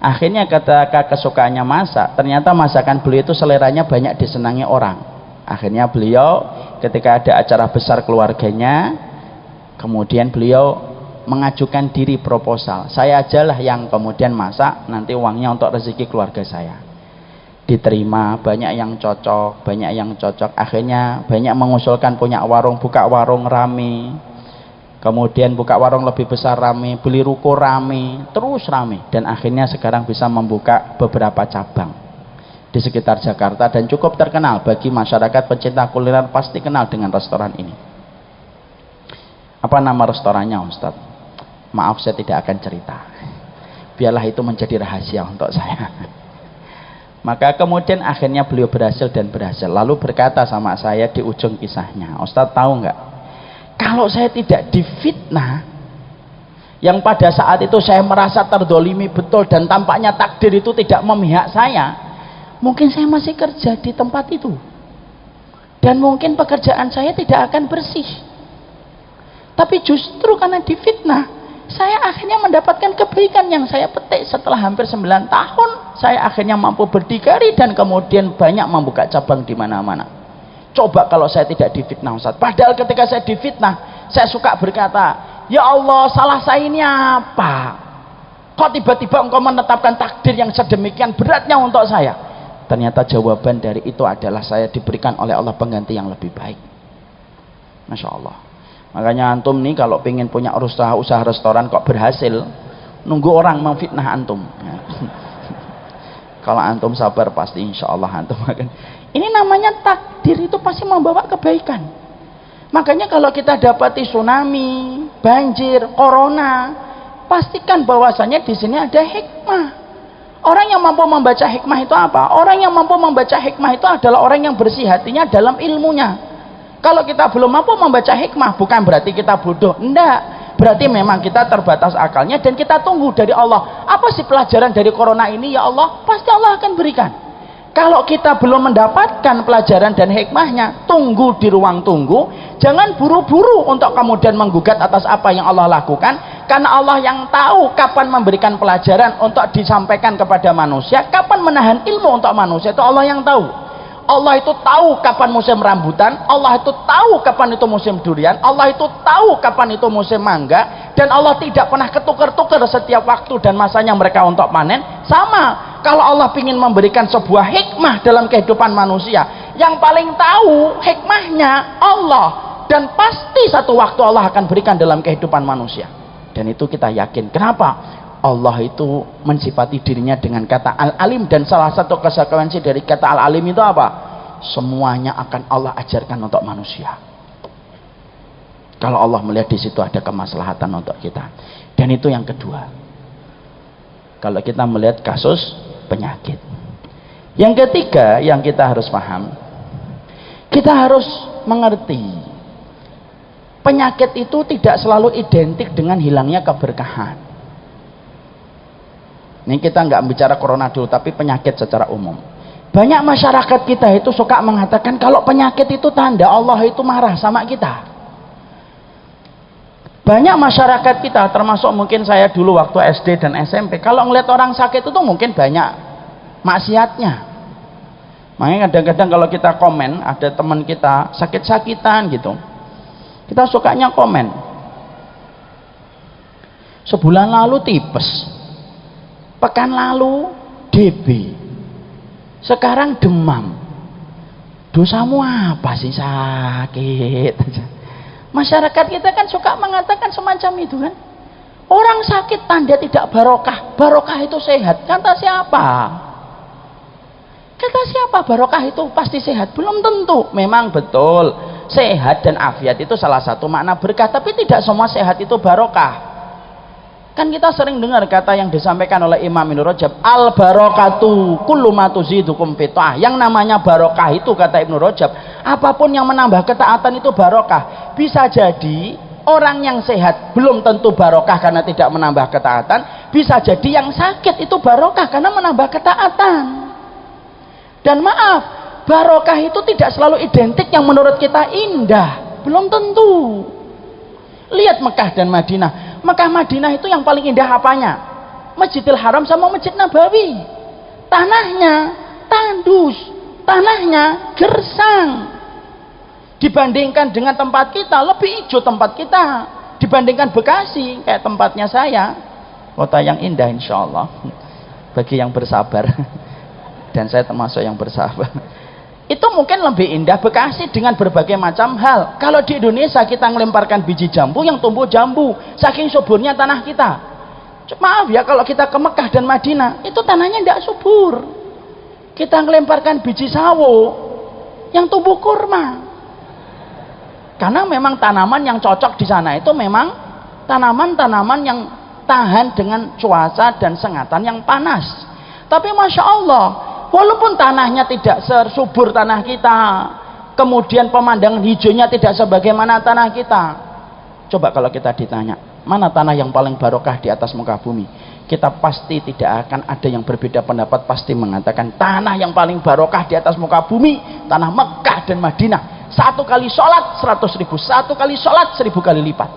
Akhirnya ketika kesukaannya masak, ternyata masakan beliau itu seleranya banyak disenangi orang. Akhirnya beliau ketika ada acara besar keluarganya, kemudian beliau mengajukan diri proposal, saya ajalah yang kemudian masak, nanti uangnya untuk rezeki keluarga saya. Diterima, banyak yang cocok, akhirnya banyak mengusulkan punya warung, buka warung rame, kemudian buka warung lebih besar rame, beli ruko rame, terus rame, dan akhirnya sekarang bisa membuka beberapa cabang di sekitar Jakarta dan cukup terkenal bagi masyarakat pencinta kuliner, pasti kenal dengan restoran ini. Apa nama restorannya Ustaz? Maaf, saya tidak akan cerita, biarlah itu menjadi rahasia untuk saya. Maka kemudian akhirnya beliau berhasil, lalu berkata sama saya di ujung kisahnya, Ustaz tahu nggak, kalau saya tidak difitnah, yang pada saat itu saya merasa terdolimi betul dan tampaknya takdir itu tidak memihak saya, mungkin saya masih kerja di tempat itu dan mungkin pekerjaan saya tidak akan bersih. Tapi justru karena difitnah, saya akhirnya mendapatkan kebaikan yang saya petik. Setelah hampir 9 tahun saya akhirnya mampu berdikari dan kemudian banyak membuka cabang di mana-mana. Coba kalau saya tidak difitnah Ustaz. Padahal ketika saya difitnah, saya suka berkata, ya Allah, salah saya ini apa? Kok tiba-tiba engkau menetapkan takdir yang sedemikian beratnya untuk saya? Ternyata jawaban dari itu adalah saya diberikan oleh Allah pengganti yang lebih baik. Masya Allah. Makanya antum nih kalau pengen punya usaha restoran kok berhasil, nunggu orang memfitnah antum. Kalau antum sabar, pasti insya Allah antum akan. Ini namanya takdir, itu pasti membawa kebaikan. Makanya kalau kita dapati tsunami, banjir, corona, pastikan bahwasanya di sini ada hikmah. Orang yang mampu membaca hikmah itu apa? Orang yang mampu membaca hikmah itu adalah orang yang bersih hatinya dalam ilmunya. Kalau kita belum mampu membaca hikmah, bukan berarti kita bodoh, enggak. Berarti memang kita terbatas akalnya dan kita tunggu dari Allah. Apa sih pelajaran dari corona ini ya Allah? Pasti Allah akan berikan. Kalau kita belum mendapatkan pelajaran dan hikmahnya, tunggu di ruang tunggu. Jangan buru-buru untuk kemudian menggugat atas apa yang Allah lakukan. Karena Allah yang tahu kapan memberikan pelajaran untuk disampaikan kepada manusia, kapan menahan ilmu untuk manusia, itu Allah yang tahu. Allah itu tahu kapan musim rambutan, Allah itu tahu kapan itu musim durian, Allah itu tahu kapan itu musim mangga, dan Allah tidak pernah ketukar-tukar setiap waktu dan masanya mereka untuk panen. Sama, kalau Allah ingin memberikan sebuah hikmah dalam kehidupan manusia, yang paling tahu hikmahnya Allah, dan pasti satu waktu Allah akan berikan dalam kehidupan manusia. Dan itu kita yakin. Kenapa? Allah itu mensifati dirinya dengan kata Al-Alim, dan salah satu konsekuensi dari kata Al-Alim itu apa? Semuanya akan Allah ajarkan untuk manusia. Kalau Allah melihat di situ ada kemaslahatan untuk kita. Dan itu yang kedua. Kalau kita melihat kasus penyakit. Yang ketiga yang kita harus paham, kita harus mengerti penyakit itu tidak selalu identik dengan hilangnya keberkahan. Ini kita nggak bicara corona dulu, tapi penyakit secara umum. Banyak masyarakat kita itu suka mengatakan kalau penyakit itu tanda Allah itu marah sama kita. Banyak masyarakat kita, termasuk mungkin saya dulu waktu SD dan SMP, kalau ngeliat orang sakit itu mungkin banyak maksiatnya. Makanya kadang-kadang kalau kita komen, ada teman kita sakit-sakitan gitu, kita sukanya komen, sebulan lalu tipes, pekan lalu DB, sekarang demam. Dosamu apa sih sakit? Masyarakat kita kan suka mengatakan semacam itu kan. Orang sakit tanda tidak barokah. Barokah itu sehat. Kata siapa? Kata siapa barokah itu pasti sehat? Belum tentu. Memang betul, sehat dan afiat itu salah satu makna berkah, tapi tidak semua sehat itu barokah. Kan kita sering dengar kata yang disampaikan oleh Imam Ibnu Rajab, al barokatu kullu ma tuzidukum fitah. Yang namanya barokah itu, kata Ibnu Rajab, apapun yang menambah ketaatan itu barokah. Bisa jadi orang yang sehat belum tentu barokah karena tidak menambah ketaatan. Bisa jadi yang sakit itu barokah karena menambah ketaatan. Dan maaf, barokah itu tidak selalu identik yang menurut kita indah. Belum tentu. Lihat Mekah dan Madinah. Mekah Madinah itu yang paling indah apanya? Masjidil Haram sama Masjid Nabawi. Tanahnya tandus, tanahnya gersang. Dibandingkan dengan tempat kita, lebih hijau tempat kita. Dibandingkan Bekasi, kayak tempatnya saya, kota yang indah insya Allah bagi yang bersabar. Dan saya termasuk yang bersabar. Itu mungkin lebih indah Bekasi dengan berbagai macam hal. Kalau di Indonesia kita melemparkan biji jambu, yang tumbuh jambu, saking suburnya tanah kita. Maaf ya, kalau kita ke Mekah dan Madinah, itu tanahnya tidak subur. Kita melemparkan biji sawo, yang tumbuh kurma. Karena memang tanaman yang cocok di sana itu memang tanaman-tanaman yang tahan dengan cuaca dan sengatan yang panas. Tapi Masya Allah, walaupun tanahnya tidak subur tanah kita, kemudian pemandangan hijaunya tidak sebagaimana tanah kita. Coba kalau kita ditanya, mana tanah yang paling barokah di atas muka bumi? Kita pasti tidak akan ada yang berbeda pendapat, pasti mengatakan tanah yang paling barokah di atas muka bumi, tanah Mekah dan Madinah. Satu kali sholat 100.000, satu kali sholat 1000 kali lipat.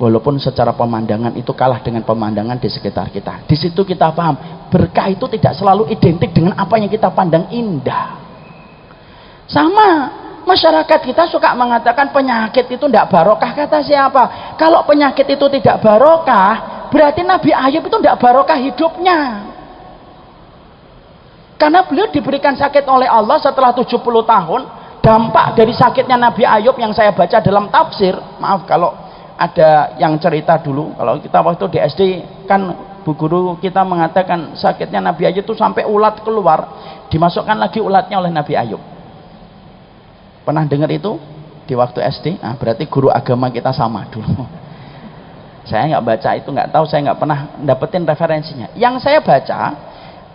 Walaupun secara pemandangan itu kalah dengan pemandangan di sekitar kita. Di situ kita paham, berkah itu tidak selalu identik dengan apa yang kita pandang indah. Sama, masyarakat kita suka mengatakan penyakit itu tidak barokah. Kata siapa? Kalau penyakit itu tidak barokah, berarti Nabi Ayub itu tidak barokah hidupnya. Karena beliau diberikan sakit oleh Allah setelah 70 tahun. Dampak dari sakitnya Nabi Ayub yang saya baca dalam tafsir, maaf kalau ada yang cerita dulu, kalau kita waktu di SD kan bu guru kita mengatakan sakitnya Nabi Ayub itu sampai ulat keluar, dimasukkan lagi ulatnya oleh Nabi Ayub. Pernah dengar itu di waktu SD? Nah, berarti guru agama kita sama dulu. Saya nggak baca itu, nggak tahu, saya nggak pernah dapetin referensinya. Yang saya baca,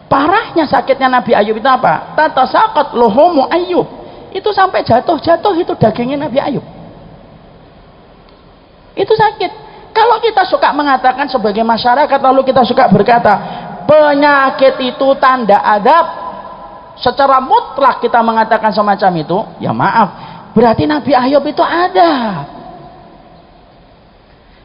parahnya sakitnya Nabi Ayub itu apa? Tatasaqat luhumu Ayub. Itu sampai jatuh-jatuh itu dagingnya Nabi Ayub. Itu sakit. Kalau kita suka mengatakan sebagai masyarakat, lalu kita suka berkata penyakit itu tanda adab, secara mutlak kita mengatakan semacam itu, ya maaf, berarti Nabi Ayub itu adab.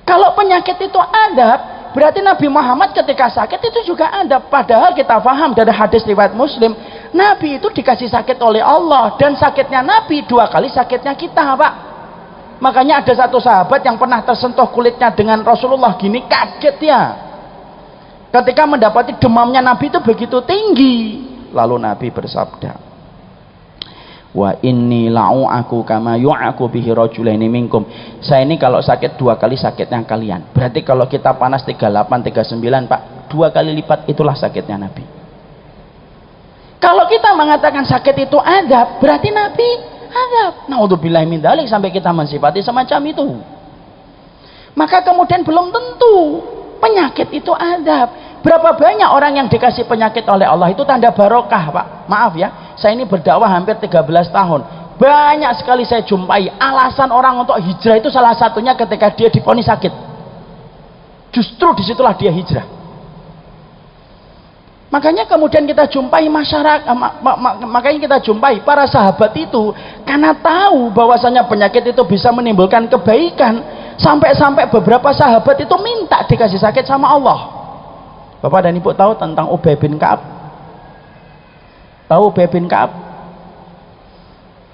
Kalau penyakit itu adab, berarti Nabi Muhammad ketika sakit itu juga adab. Padahal kita paham dari hadis riwayat Muslim, Nabi itu dikasih sakit oleh Allah, dan sakitnya Nabi 2 kali sakitnya kita, Pak. Makanya ada satu sahabat yang pernah tersentuh kulitnya dengan Rasulullah gini, kaget ya ketika mendapati demamnya Nabi itu begitu tinggi. Lalu Nabi bersabda, wa inni la'u'aku kama yu'aku bihi rajulaini minkum. Saya ini kalau sakit 2 kali sakitnya kalian. Berarti kalau kita panas 38, 39, Pak, 2 kali lipat itulah sakitnya Nabi. Kalau kita mengatakan sakit itu adab, berarti Nabi adab. Naudzubillahi min dzalik, sampai kita mensifati semacam itu. Maka kemudian belum tentu penyakit itu adab. Berapa banyak orang yang dikasih penyakit oleh Allah itu tanda barokah, Pak. Maaf ya, saya ini berdakwah hampir 13 tahun. Banyak sekali saya jumpai alasan orang untuk hijrah itu salah satunya ketika dia divonis sakit. Justru disitulah dia hijrah. Makanya kemudian kita jumpai masyarakat, makanya kita jumpai para sahabat itu karena tahu bahwasanya penyakit itu bisa menimbulkan kebaikan, sampai-sampai beberapa sahabat itu minta dikasih sakit sama Allah. Bapak dan Ibu tahu tentang Ubay bin Ka'ab? Tahu Ubay bin Ka'ab?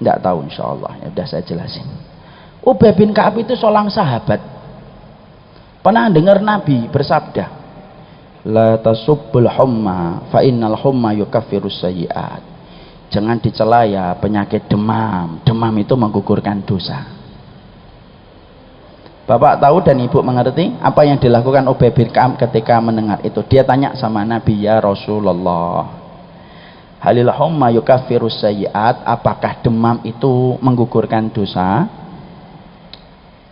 Tidak tahu, insya Allah. Ya sudah saya jelasin. Ubay bin Ka'ab itu seorang sahabat. Pernah dengar Nabi bersabda, la tasubbul humma fa innal humma yukaffirus sayyi'at. Jangan dicela ya penyakit demam. Demam itu menggugurkan dosa. Bapak tahu dan Ibu mengerti apa yang dilakukan Ubay bin Ka'ab ketika mendengar itu. Dia tanya sama Nabi, ya Rasulullah, halil humma yukaffirus sayyi'at, apakah demam itu menggugurkan dosa?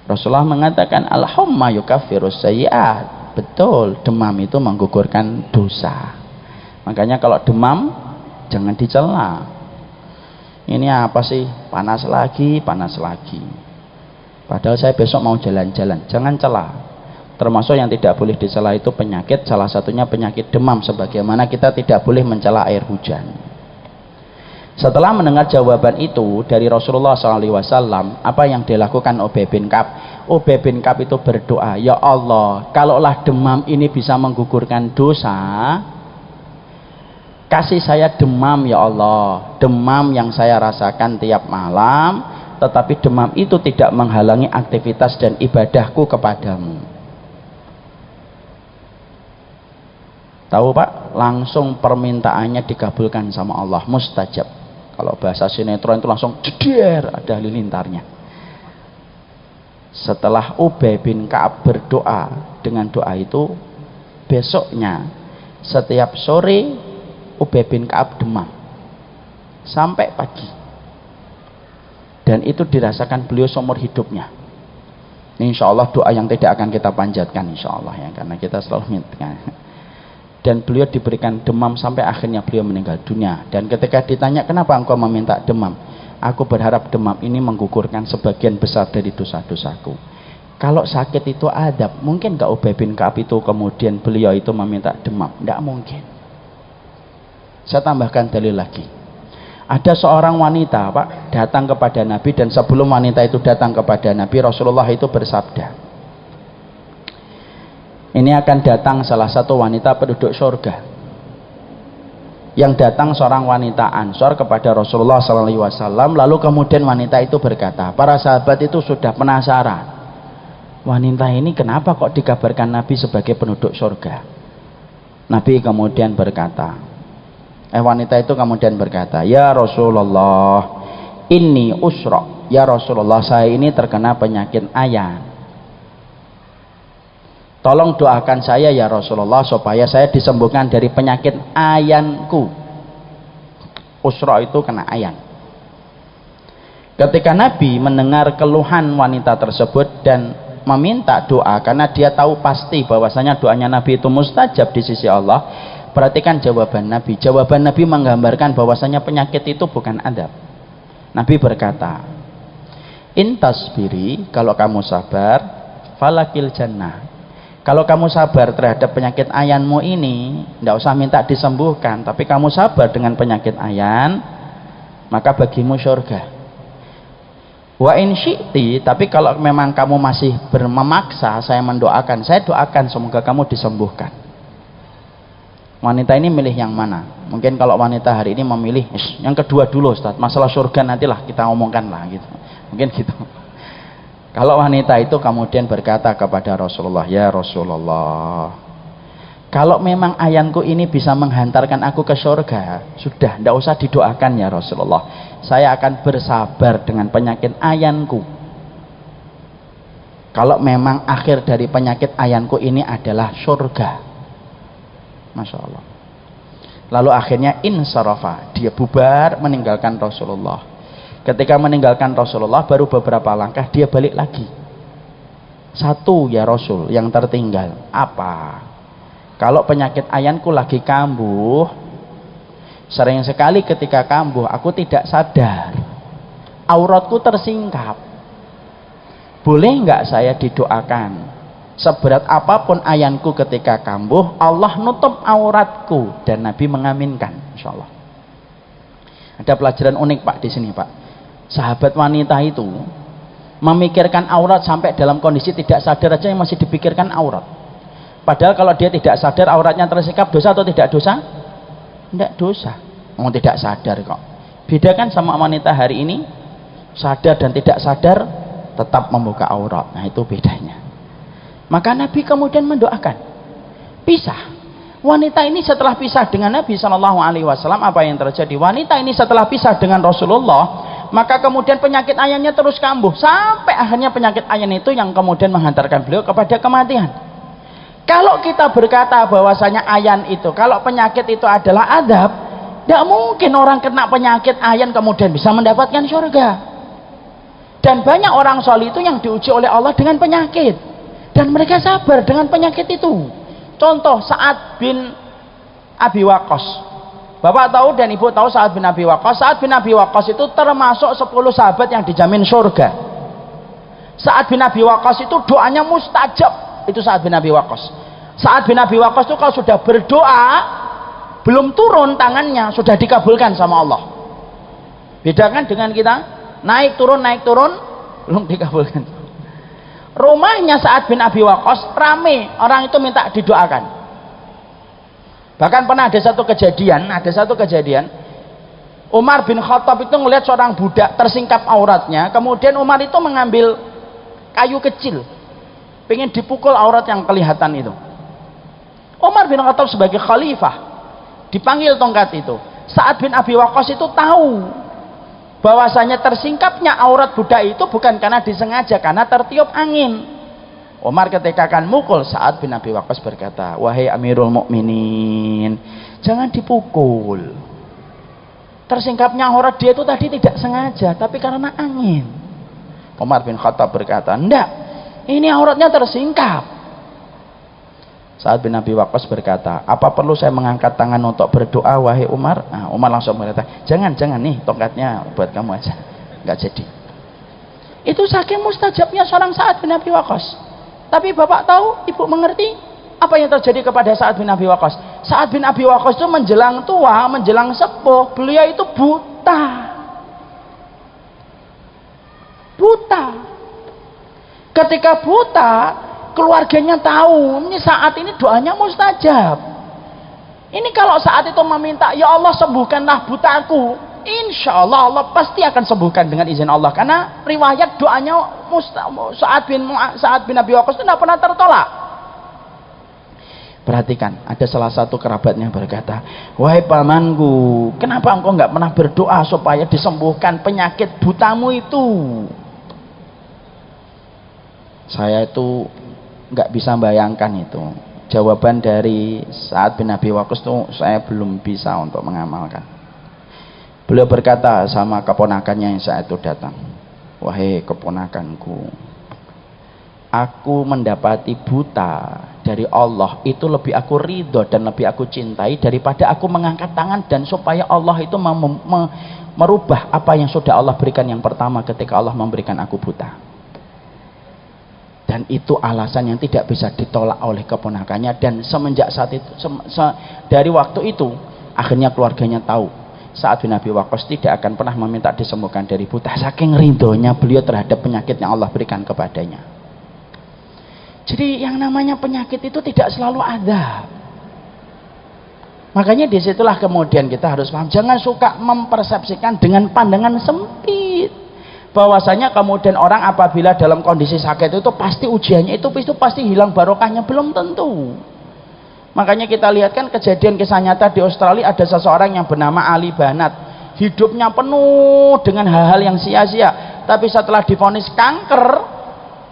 Rasulullah mengatakan, al humma yukaffirus sayyi'at. Betul, demam itu menggugurkan dosa. Makanya kalau demam jangan dicela. Ini apa sih? Panas lagi, panas lagi. Padahal saya besok mau jalan-jalan. Jangan cela. Termasuk yang tidak boleh dicela itu penyakit, salah satunya penyakit demam, sebagaimana kita tidak boleh mencela air hujan. Setelah mendengar jawaban itu dari Rasulullah SAW, apa yang dilakukan Ubay bin Ka'ab? Ubay bin Ka'ab itu berdoa, ya Allah, kalaulah demam ini bisa menggugurkan dosa, kasih saya demam ya Allah, demam yang saya rasakan tiap malam, tetapi demam itu tidak menghalangi aktivitas dan ibadahku kepadamu. Tahu Pak, langsung permintaannya dikabulkan sama Allah, mustajab. Kalau bahasa sinetron itu langsung jeder, ada halilintarnya. Setelah Ubay bin Ka'ab berdoa dengan doa itu, besoknya setiap sore Ubay bin Ka'ab demam sampai pagi. Dan itu dirasakan beliau seumur hidupnya. Insya Allah doa yang tidak akan kita panjatkan, insya Allah ya, karena kita selalu minta. Dan beliau diberikan demam sampai akhirnya beliau meninggal dunia. Dan ketika ditanya kenapa engkau meminta demam, aku berharap demam ini menggugurkan sebagian besar dari dosa-dosaku. Kalau sakit itu adab, mungkin gak Ubay bin Ka'ab itu kemudian beliau itu meminta demam? Tidak mungkin. Saya tambahkan dalil lagi. Ada seorang wanita, Pak, datang kepada Nabi, dan sebelum wanita itu datang kepada Nabi, Rasulullah itu bersabda, ini akan datang salah satu wanita penduduk surga. Yang datang seorang wanita Ansor kepada Rasulullah SAW, lalu kemudian wanita itu berkata, para sahabat itu sudah penasaran, wanita ini kenapa kok dikabarkan Nabi sebagai penduduk surga? Nabi kemudian berkata, wanita itu kemudian berkata, ya Rasulullah, ini usra. Ya Rasulullah, saya ini terkena penyakit ayan. Tolong doakan saya ya Rasulullah supaya saya disembuhkan dari penyakit ayanku. Usra itu kena ayan. Ketika Nabi mendengar keluhan wanita tersebut dan meminta doa karena dia tahu pasti bahwasanya doanya Nabi itu mustajab di sisi Allah, perhatikan jawaban Nabi. Jawaban Nabi menggambarkan bahwasanya penyakit itu bukan adab. Nabi berkata, in tasbiri, kalau kamu sabar, falakil jannah. Kalau kamu sabar terhadap penyakit ayanmu ini, tidak usah minta disembuhkan, tapi kamu sabar dengan penyakit ayan, maka bagimu surga. Wa in syi'ti, tapi kalau memang kamu masih memaksa, saya mendoakan, saya doakan semoga kamu disembuhkan. Wanita ini milih yang mana? Mungkin kalau wanita hari ini memilih yang kedua dulu Ustaz, masalah surga nantilah kita omongkan lah gitu. Mungkin gitu. Kalau wanita itu kemudian berkata kepada Rasulullah, ya Rasulullah, kalau memang ayanku ini bisa menghantarkan aku ke surga, sudah tidak usah didoakan ya Rasulullah, saya akan bersabar dengan penyakit ayanku. Kalau memang akhir dari penyakit ayanku ini adalah surga. Masya Allah. Lalu akhirnya insarafa, dia bubar meninggalkan Rasulullah. Ketika meninggalkan Rasulullah baru beberapa langkah dia balik lagi. Satu ya Rasul yang tertinggal apa? Kalau penyakit ayanku lagi kambuh, sering sekali ketika kambuh aku tidak sadar, auratku tersingkap. Boleh nggak saya didoakan? Seberat apapun ayanku ketika kambuh, Allah nutup auratku, dan Nabi mengaminkan, insya Allah. Ada pelajaran unik Pak di sini Pak. Sahabat wanita itu memikirkan aurat sampai dalam kondisi tidak sadar aja yang masih dipikirkan aurat. Padahal kalau dia tidak sadar auratnya tersikap, dosa atau tidak dosa? Tidak dosa. Oh, tidak sadar kok. Bedakan sama wanita hari ini, sadar dan tidak sadar tetap membuka aurat. Nah itu bedanya. Maka Nabi kemudian mendoakan pisah. Wanita ini setelah pisah dengan Nabi SAW, apa yang terjadi? Wanita ini setelah pisah dengan Rasulullah, maka kemudian penyakit ayannya terus kambuh sampai akhirnya penyakit ayan itu yang kemudian menghantarkan beliau kepada kematian. Kalau kita berkata bahwasanya ayan itu, kalau penyakit itu adalah adab, tidak mungkin orang kena penyakit ayan kemudian bisa mendapatkan surga. Dan banyak orang soleh itu yang diuji oleh Allah dengan penyakit, dan mereka sabar dengan penyakit itu. Contoh Sa'ad bin Abi Waqqas. Bapak tahu dan ibu tahu Sa'ad bin Abi Waqqas. Sa'ad bin Abi Waqqas itu termasuk 10 sahabat yang dijamin surga. Sa'ad bin Abi Waqqas itu doanya mustajab. Itu Sa'ad bin Abi Waqqas. Sa'ad bin Abi Waqqas itu kalau sudah berdoa, belum turun tangannya sudah dikabulkan sama Allah. Bedakan dengan kita, naik turun belum dikabulkan. Rumahnya Sa'ad bin Abi Waqqas rame, orang itu minta didoakan. Bahkan pernah ada satu kejadian, Umar bin Khattab itu melihat seorang budak tersingkap auratnya, kemudian Umar itu mengambil kayu kecil, pengen dipukul aurat yang kelihatan itu. Umar bin Khattab sebagai khalifah dipanggil tongkat itu. Sa'ad bin Abi Waqqas itu tahu bahwasanya tersingkapnya aurat budak itu bukan karena disengaja, karena tertiup angin. Umar ketika akan mukul, Sa'ad bin Abi Waqqas berkata, wahai Amirul Mukminin, jangan dipukul. Tersingkapnya aurat dia itu tadi tidak sengaja, tapi karena angin. Umar bin Khattab berkata, enggak, ini auratnya tersingkap. Sa'ad bin Abi Waqqas berkata, apa perlu saya mengangkat tangan untuk berdoa wahai Umar? Nah, Umar langsung berkata, jangan nih, tongkatnya buat kamu aja, nggak jadi. Itu saking mustajabnya seorang Sa'ad bin Abi Waqqas. Tapi Bapak tahu, Ibu mengerti apa yang terjadi kepada Sa'ad bin Abi Waqqas? Sa'ad bin Abi Waqqas itu menjelang tua, menjelang sepuh, beliau itu buta. Ketika buta, keluarganya tahu ini saat ini doanya mustajab. Ini kalau saat itu meminta, ya Allah sembuhkanlah butaku, insya Allah Allah pasti akan sembuhkan dengan izin Allah, karena riwayat doanya Sa'ad bin Abi Waqqas itu tidak pernah tertolak. Perhatikan, ada salah satu kerabatnya berkata, wahai pamanku, kenapa engkau nggak pernah berdoa supaya disembuhkan penyakit butamu itu? Saya itu nggak bisa bayangkan itu. Jawaban dari Sa'ad bin Abi Waqqas itu saya belum bisa untuk mengamalkan. Beliau berkata sama keponakannya yang saat itu datang, wahai keponakanku, aku mendapati buta dari Allah itu lebih aku ridho dan lebih aku cintai daripada aku mengangkat tangan dan supaya Allah itu merubah apa yang sudah Allah berikan yang pertama ketika Allah memberikan aku buta. Dan itu alasan yang tidak bisa ditolak oleh keponakannya. Dan semenjak saat itu dari waktu itu akhirnya keluarganya tahu Sa'ad bin Abi Waqqas tidak akan pernah meminta disembuhkan dari buta, saking rindonya beliau terhadap penyakit yang Allah berikan kepadanya. Jadi yang namanya penyakit itu tidak selalu ada. Makanya disitulah kemudian kita harus paham, jangan suka mempersepsikan dengan pandangan sempit bahwasanya kemudian orang apabila dalam kondisi sakit itu pasti ujiannya itu pasti hilang barokahnya, belum tentu. Makanya kita lihat kan kejadian kisah nyata di Australia, ada seseorang yang bernama Ali Banat, hidupnya penuh dengan hal-hal yang sia-sia, tapi setelah divonis kanker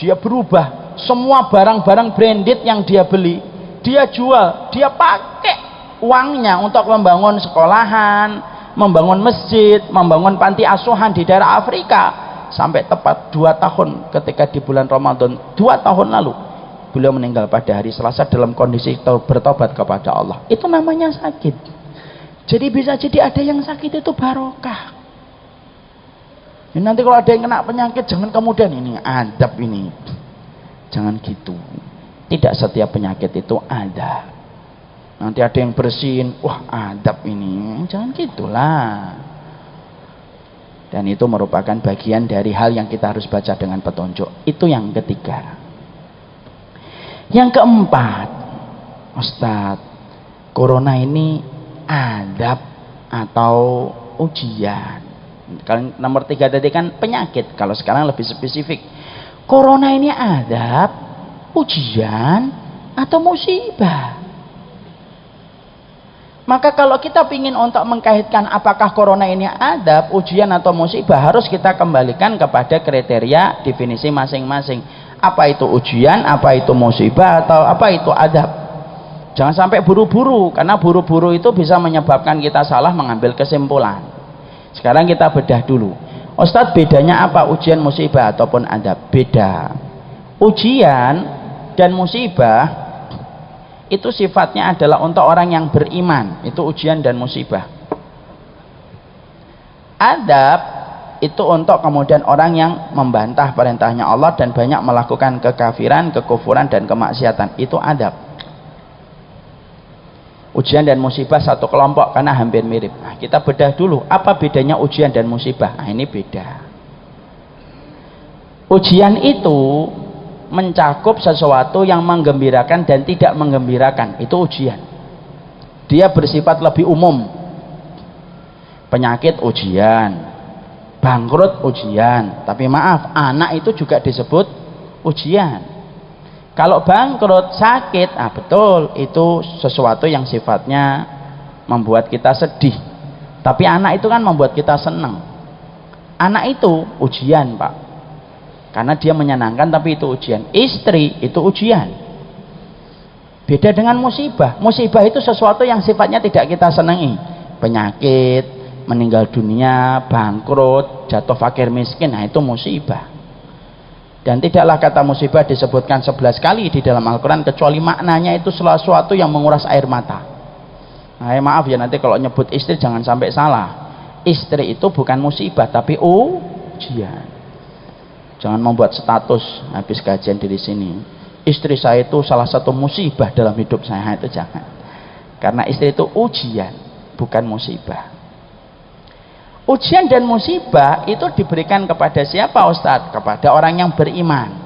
dia berubah. Semua barang-barang branded yang dia beli dia jual, dia pakai uangnya untuk membangun sekolahan, membangun masjid, membangun panti asuhan di daerah Afrika. Sampai tepat 2 tahun ketika di bulan Ramadan 2 tahun lalu beliau meninggal pada hari Selasa dalam kondisi bertobat kepada Allah. Itu namanya sakit. Jadi bisa jadi ada yang sakit itu barokah. Nanti kalau ada yang kena penyakit jangan kemudian ini adab ini, jangan gitu. Tidak setiap penyakit itu ada. Nanti ada yang bersin, wah adab ini, jangan gitulah. Dan itu merupakan bagian dari hal yang kita harus baca dengan petunjuk. Itu yang ketiga. Yang keempat, Ustadz, corona ini adab atau ujian. Kalau nomor 3 tadi kan penyakit, kalau sekarang lebih spesifik, corona ini adab, ujian atau musibah. Maka kalau kita ingin untuk mengkaitkan apakah corona ini adab, ujian atau musibah, harus kita kembalikan kepada kriteria definisi masing-masing. Apa itu ujian, apa itu musibah, atau apa itu adab. Jangan sampai buru-buru, karena buru-buru itu bisa menyebabkan kita salah mengambil kesimpulan. Sekarang kita bedah dulu. Ustadz, bedanya apa ujian, musibah ataupun adab? Beda. Ujian dan musibah itu sifatnya adalah untuk orang yang beriman, itu ujian dan musibah. Adab itu untuk kemudian orang yang membantah perintahnya Allah dan banyak melakukan kekafiran, kekufuran dan kemaksiatan, itu adab. Ujian dan musibah satu kelompok karena hampir mirip. Nah, kita bedah dulu apa bedanya ujian dan musibah. Nah, ini beda. Ujian itu mencakup sesuatu yang menggembirakan dan tidak menggembirakan, itu ujian. Dia bersifat lebih umum. Penyakit ujian, bangkrut ujian, tapi maaf, anak itu juga disebut ujian. Kalau bangkrut, sakit, betul, itu sesuatu yang sifatnya membuat kita sedih. Tapi anak itu kan membuat kita senang. Anak itu ujian, Pak, karena dia menyenangkan, tapi itu ujian. Istri itu ujian. Beda dengan musibah. Musibah itu sesuatu yang sifatnya tidak kita senangi. Penyakit, meninggal dunia, bangkrut, jatuh fakir miskin, nah itu musibah. Dan tidaklah kata musibah disebutkan 11 kali di dalam Al-Quran kecuali maknanya itu sesuatu yang menguras air mata. Nah, maaf ya, nanti kalau nyebut istri jangan sampai salah. Istri itu bukan musibah tapi ujian. Jangan membuat status habis kajian di sini, istri saya itu salah satu musibah dalam hidup saya, itu jangan. Karena istri itu ujian, bukan musibah. Ujian dan musibah itu diberikan kepada siapa, Ustadz? Kepada orang yang beriman.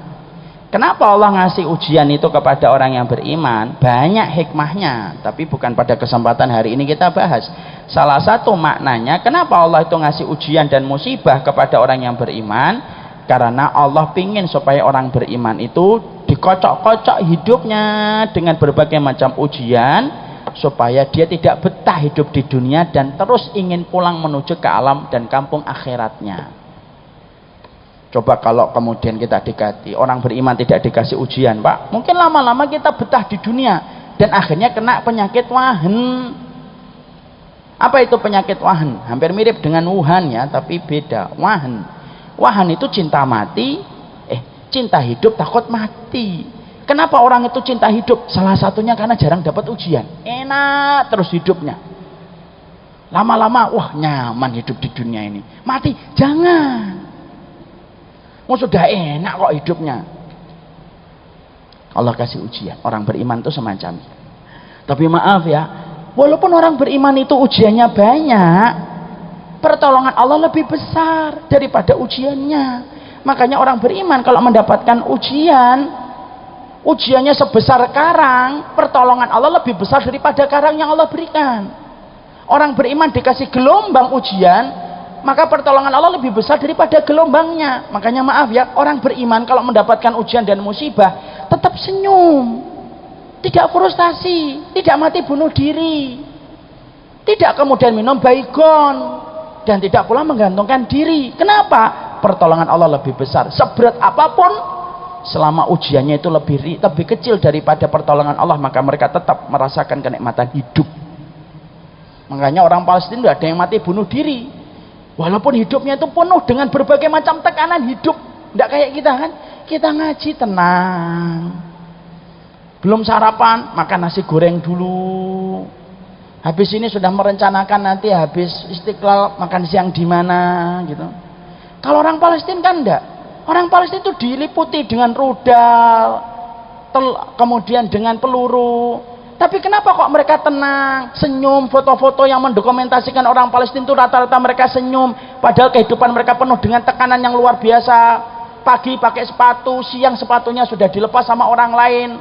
Kenapa Allah ngasih ujian itu kepada orang yang beriman? Banyak hikmahnya, tapi bukan pada kesempatan hari ini kita bahas. Salah satu maknanya kenapa Allah itu ngasih ujian dan musibah kepada orang yang beriman? Karena Allah pingin supaya orang beriman itu dikocok-kocok hidupnya dengan berbagai macam ujian, supaya dia tidak betah hidup di dunia dan terus ingin pulang menuju ke alam dan kampung akhiratnya. Coba kalau kemudian kita dikasih, orang beriman tidak dikasih ujian, Pak, mungkin lama-lama kita betah di dunia dan akhirnya kena penyakit wahan. Apa itu penyakit wahan? Hampir mirip dengan Wuhan ya, tapi beda. Wahan itu cinta mati, cinta hidup takut mati. Kenapa orang itu cinta hidup? Salah satunya karena jarang dapat ujian, enak terus hidupnya. Lama-lama wah nyaman hidup di dunia ini, mati jangan. Mau sudah enak kok hidupnya. Allah kasih ujian. Orang beriman itu semacam itu. Tapi maaf ya, walaupun orang beriman itu ujiannya banyak, pertolongan Allah lebih besar daripada ujiannya. Makanya orang beriman kalau mendapatkan ujiannya sebesar karang, pertolongan Allah lebih besar daripada karang yang Allah berikan. Orang beriman dikasih gelombang ujian, maka pertolongan Allah lebih besar daripada gelombangnya. Makanya maaf ya, orang beriman kalau mendapatkan ujian dan musibah tetap senyum, tidak frustasi, tidak mati bunuh diri, tidak kemudian minum baygon, dan tidak pula menggantungkan diri. Kenapa? Pertolongan Allah lebih besar. Seberat apapun, selama ujiannya itu lebih kecil daripada pertolongan Allah, maka mereka tetap merasakan kenikmatan hidup. Makanya orang Palestina tidak ada yang mati bunuh diri, walaupun hidupnya itu penuh dengan berbagai macam tekanan hidup. Tidak kayak kita kan, kita ngaji tenang, belum sarapan makan nasi goreng dulu, habis ini sudah merencanakan nanti habis Istiqlal makan siang di mana gitu. Kalau orang Palestina kan enggak. Orang Palestina itu diliputi dengan rudal, kemudian dengan peluru. Tapi kenapa kok mereka tenang, senyum? Foto-foto yang mendokumentasikan orang Palestina itu rata-rata mereka senyum, padahal kehidupan mereka penuh dengan tekanan yang luar biasa. Pagi pakai sepatu, siang sepatunya sudah dilepas sama orang lain.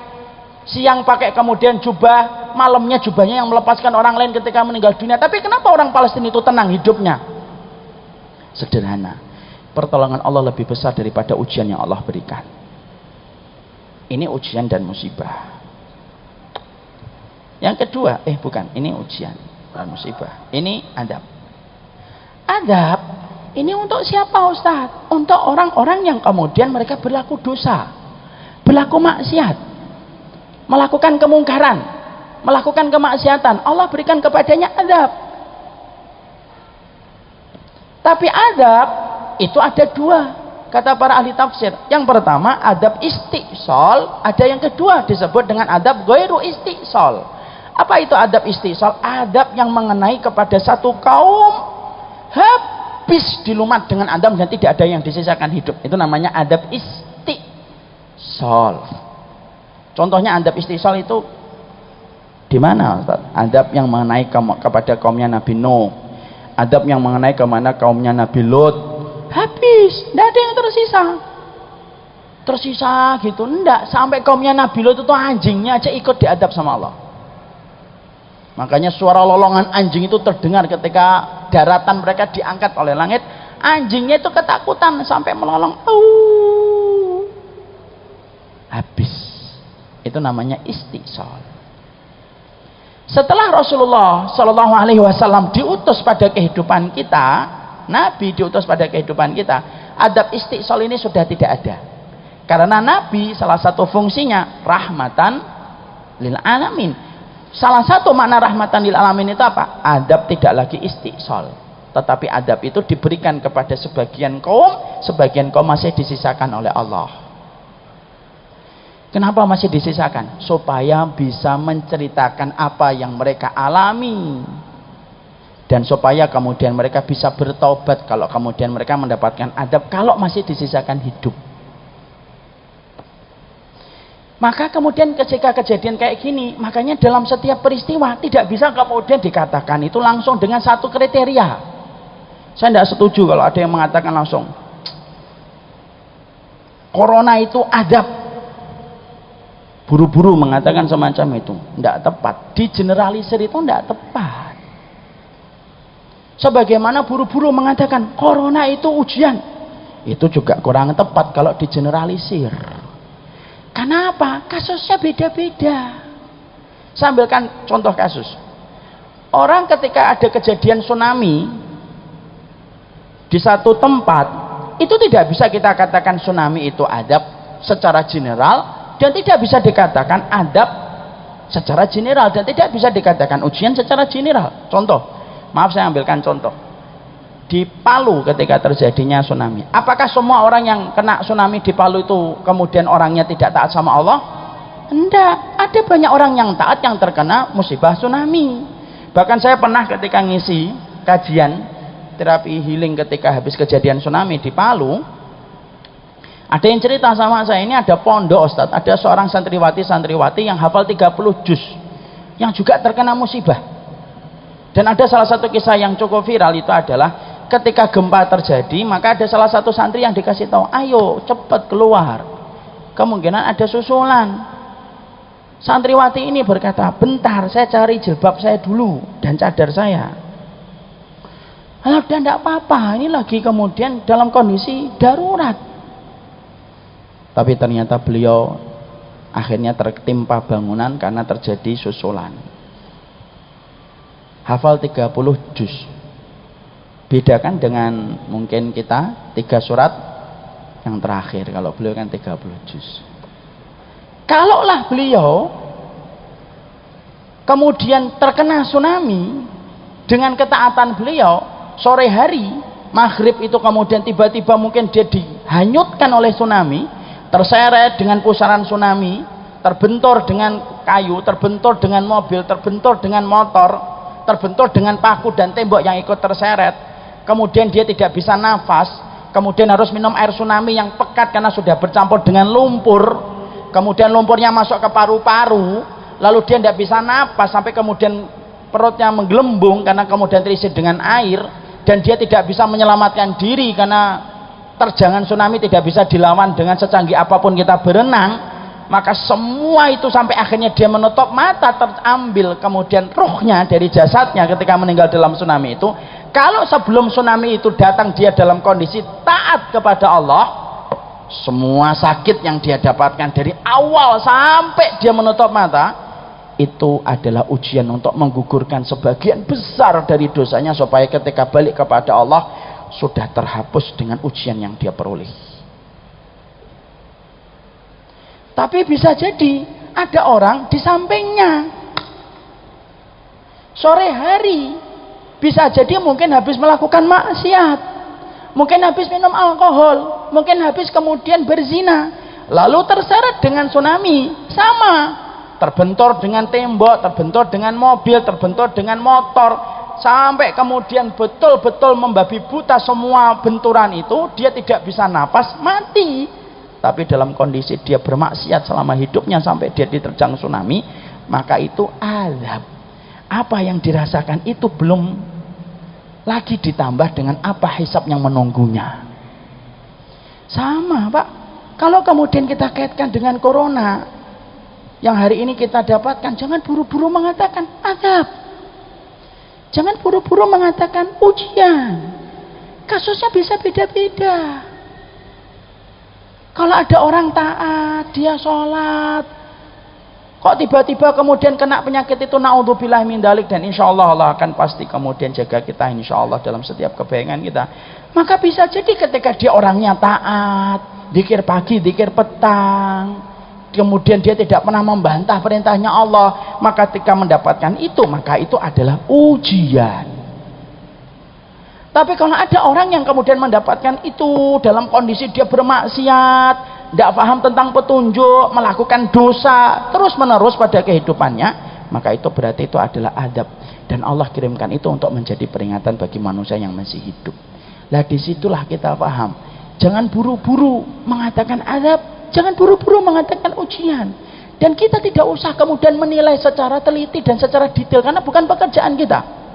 Siang pakai kemudian jubah, malamnya jubahnya yang melepaskan orang lain ketika meninggal dunia. Tapi kenapa orang Palestina itu tenang hidupnya? Sederhana, pertolongan Allah lebih besar daripada ujian yang Allah berikan. Ini ujian dan musibah. Yang kedua, ini ujian dan musibah. Ini adab. Adab ini untuk siapa Ustaz? Untuk orang-orang yang kemudian mereka berlaku dosa, berlaku maksiat, melakukan kemungkaran, melakukan kemaksiatan. Allah berikan kepadanya adab. Tapi adab itu ada dua, kata para ahli tafsir. Yang pertama adab istisol, ada yang kedua disebut dengan adab ghairu istisol. Apa itu adab istisol? Adab yang mengenai kepada satu kaum habis dilumat dengan adab dan tidak ada yang disisakan hidup. Itu namanya adab istisol. Contohnya adab istisol itu di mana Ustaz? Adab yang mengenai kepada kaumnya Nabi Nuh, adab yang mengenai kemana kaumnya Nabi Lut, habis, tidak ada yang tersisa gitu, enggak. Sampai kaumnya Nabi Lut itu anjingnya aja ikut diadab sama Allah. Makanya suara lolongan anjing itu terdengar ketika daratan mereka diangkat oleh langit. Anjingnya itu ketakutan sampai melolong. Habis. Itu namanya istisol. Setelah Rasulullah Shallallahu Alaihi Wasallam diutus pada kehidupan kita, Nabi diutus pada kehidupan kita, adab istisol ini sudah tidak ada. Karena Nabi salah satu fungsinya rahmatan lil alamin. Salah satu makna rahmatan lil alamin itu apa? Adab tidak lagi istisol, tetapi adab itu diberikan kepada sebagian kaum masih disisakan oleh Allah. Kenapa masih disisakan? Supaya bisa menceritakan apa yang mereka alami, dan supaya kemudian mereka bisa bertobat kalau kemudian mereka mendapatkan adab kalau masih disisakan hidup. Maka kemudian ketika kejadian kayak gini, makanya dalam setiap peristiwa tidak bisa kemudian dikatakan itu langsung dengan satu kriteria. Saya tidak setuju kalau ada yang mengatakan langsung corona itu adab, buru-buru mengatakan semacam itu, tidak tepat. Di generalisir itu tidak tepat. Sebagaimana buru-buru mengatakan corona itu ujian, itu juga kurang tepat kalau di generalisir. Kenapa? Kasusnya beda-beda. Saya ambilkan contoh kasus. Orang ketika ada kejadian tsunami di satu tempat, itu tidak bisa kita katakan tsunami itu adab secara general, dan tidak bisa dikatakan adab secara general, dan tidak bisa dikatakan ujian secara general. Contoh, maaf saya ambilkan contoh. di Palu ketika terjadinya tsunami. Apakah semua orang yang kena tsunami di Palu itu kemudian orangnya tidak taat sama Allah? Enggak, ada banyak orang yang taat yang terkena musibah tsunami. Bahkan saya pernah ketika ngisi kajian terapi healing ketika habis kejadian tsunami di Palu, ada yang cerita sama saya, ini ada pondok Ustadz, ada seorang santriwati yang hafal 30 juz yang juga terkena musibah. Dan ada salah satu kisah yang cukup viral, itu adalah ketika gempa terjadi, maka ada salah satu santri yang dikasih tahu, ayo cepat keluar, kemungkinan ada susulan. Santriwati ini berkata, bentar saya cari jilbab saya dulu dan cadar saya. Alah, udah enggak apa-apa, ini lagi kemudian dalam kondisi darurat. Tapi ternyata beliau akhirnya tertimpa bangunan karena terjadi susulan. Hafal 30 juz. Bedakan dengan mungkin kita 3 surat yang terakhir, kalau beliau kan 30 juz. Kalaulah beliau kemudian terkena tsunami dengan ketaatan beliau, sore hari maghrib itu kemudian tiba-tiba mungkin dia dihanyutkan oleh tsunami, terseret dengan pusaran tsunami, terbentur dengan kayu, terbentur dengan mobil, terbentur dengan motor, terbentur dengan paku dan tembok yang ikut terseret, kemudian dia tidak bisa nafas, kemudian harus minum air tsunami yang pekat karena sudah bercampur dengan lumpur, kemudian lumpurnya masuk ke paru-paru, lalu dia tidak bisa nafas sampai kemudian perutnya menggelembung karena kemudian terisi dengan air, dan dia tidak bisa menyelamatkan diri karena terjangan tsunami tidak bisa dilawan dengan secanggih apapun kita berenang. Maka semua itu sampai akhirnya dia menutup mata, terambil kemudian ruhnya dari jasadnya ketika meninggal dalam tsunami itu. Kalau sebelum tsunami itu datang dia dalam kondisi taat kepada Allah, semua sakit yang dia dapatkan dari awal sampai dia menutup mata itu adalah ujian untuk menggugurkan sebagian besar dari dosanya, supaya ketika balik kepada Allah sudah terhapus dengan ujian yang dia peroleh. Tapi bisa jadi ada orang di sampingnya sore hari, bisa jadi mungkin habis melakukan maksiat, mungkin habis minum alkohol, mungkin habis kemudian berzina, lalu terseret dengan tsunami, sama, terbentur dengan tembok, terbentur dengan mobil, terbentur dengan motor, sampai kemudian betul-betul membabi buta semua benturan itu, dia tidak bisa napas, mati. Tapi dalam kondisi dia bermaksiat selama hidupnya sampai dia diterjang tsunami, maka itu azab. Apa yang dirasakan itu belum lagi ditambah dengan apa hisab yang menunggunya. Sama Pak, kalau kemudian kita kaitkan dengan corona yang hari ini kita dapatkan, jangan buru-buru mengatakan azab, jangan buru-buru mengatakan ujian. Kasusnya bisa beda-beda. Kalau ada orang taat, dia sholat, kok tiba-tiba kemudian kena penyakit itu, naudzubillah min dzalik, dan insya Allah Allah akan pasti kemudian jaga kita insya Allah dalam setiap kebayangan kita. Maka bisa jadi ketika dia orangnya taat, dzikir pagi, dzikir petang, kemudian dia tidak pernah membantah perintahnya Allah, maka ketika mendapatkan itu, maka itu adalah ujian. Tapi kalau ada orang yang kemudian mendapatkan itu dalam kondisi dia bermaksiat, tidak paham tentang petunjuk, melakukan dosa terus menerus pada kehidupannya, maka itu berarti itu adalah adab, dan Allah kirimkan itu untuk menjadi peringatan bagi manusia yang masih hidup. Lah disitulah kita paham, jangan buru-buru mengatakan adab, jangan buru-buru mengatakan ujian, dan kita tidak usah kemudian menilai secara teliti dan secara detail karena bukan pekerjaan kita.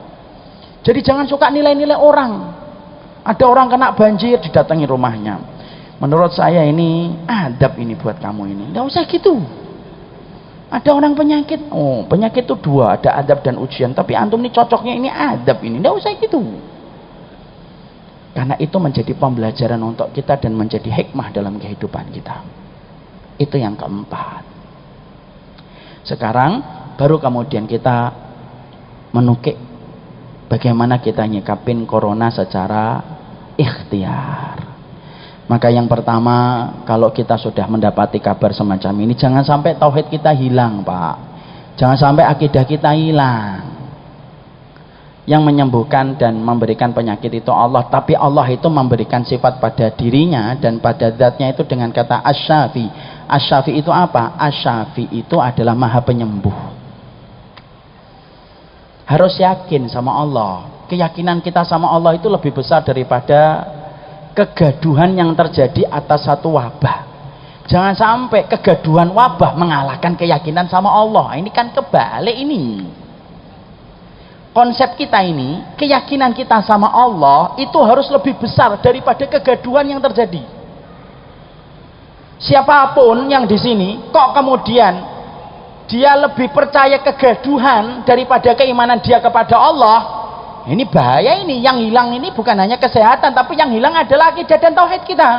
Jadi jangan suka nilai-nilai orang. Ada orang kena banjir, didatangi rumahnya. Menurut saya ini adab ini buat kamu ini. Nggak usah gitu. Ada orang penyakit, oh penyakit itu dua, ada adab dan ujian. Tapi antum ini cocoknya ini adab ini. Nggak usah gitu. Karena itu menjadi pembelajaran untuk kita dan menjadi hikmah dalam kehidupan kita. Itu yang keempat. Sekarang baru kemudian kita menukik bagaimana kita nyikapin corona secara ikhtiar. Maka yang pertama, kalau kita sudah mendapati kabar semacam ini, jangan sampai tauhid kita hilang Pak, jangan sampai akidah kita hilang. Yang menyembuhkan dan memberikan penyakit itu Allah, tapi Allah itu memberikan sifat pada dirinya dan pada zatnya itu dengan kata Asy-Syafi. Asy-Syafi itu apa? Asy-Syafi itu adalah Maha Penyembuh. Harus yakin sama Allah. Keyakinan kita sama Allah itu lebih besar daripada kegaduhan yang terjadi atas satu wabah. Jangan sampai kegaduhan wabah mengalahkan keyakinan sama Allah. Ini kan kebalik ini. Konsep kita ini, keyakinan kita sama Allah itu harus lebih besar daripada kegaduhan yang terjadi. Siapapun yang di sini kok kemudian dia lebih percaya kegaduhan daripada keimanan dia kepada Allah, ini bahaya ini. Yang hilang ini bukan hanya kesehatan, tapi yang hilang adalah akidah dan tauhid kita.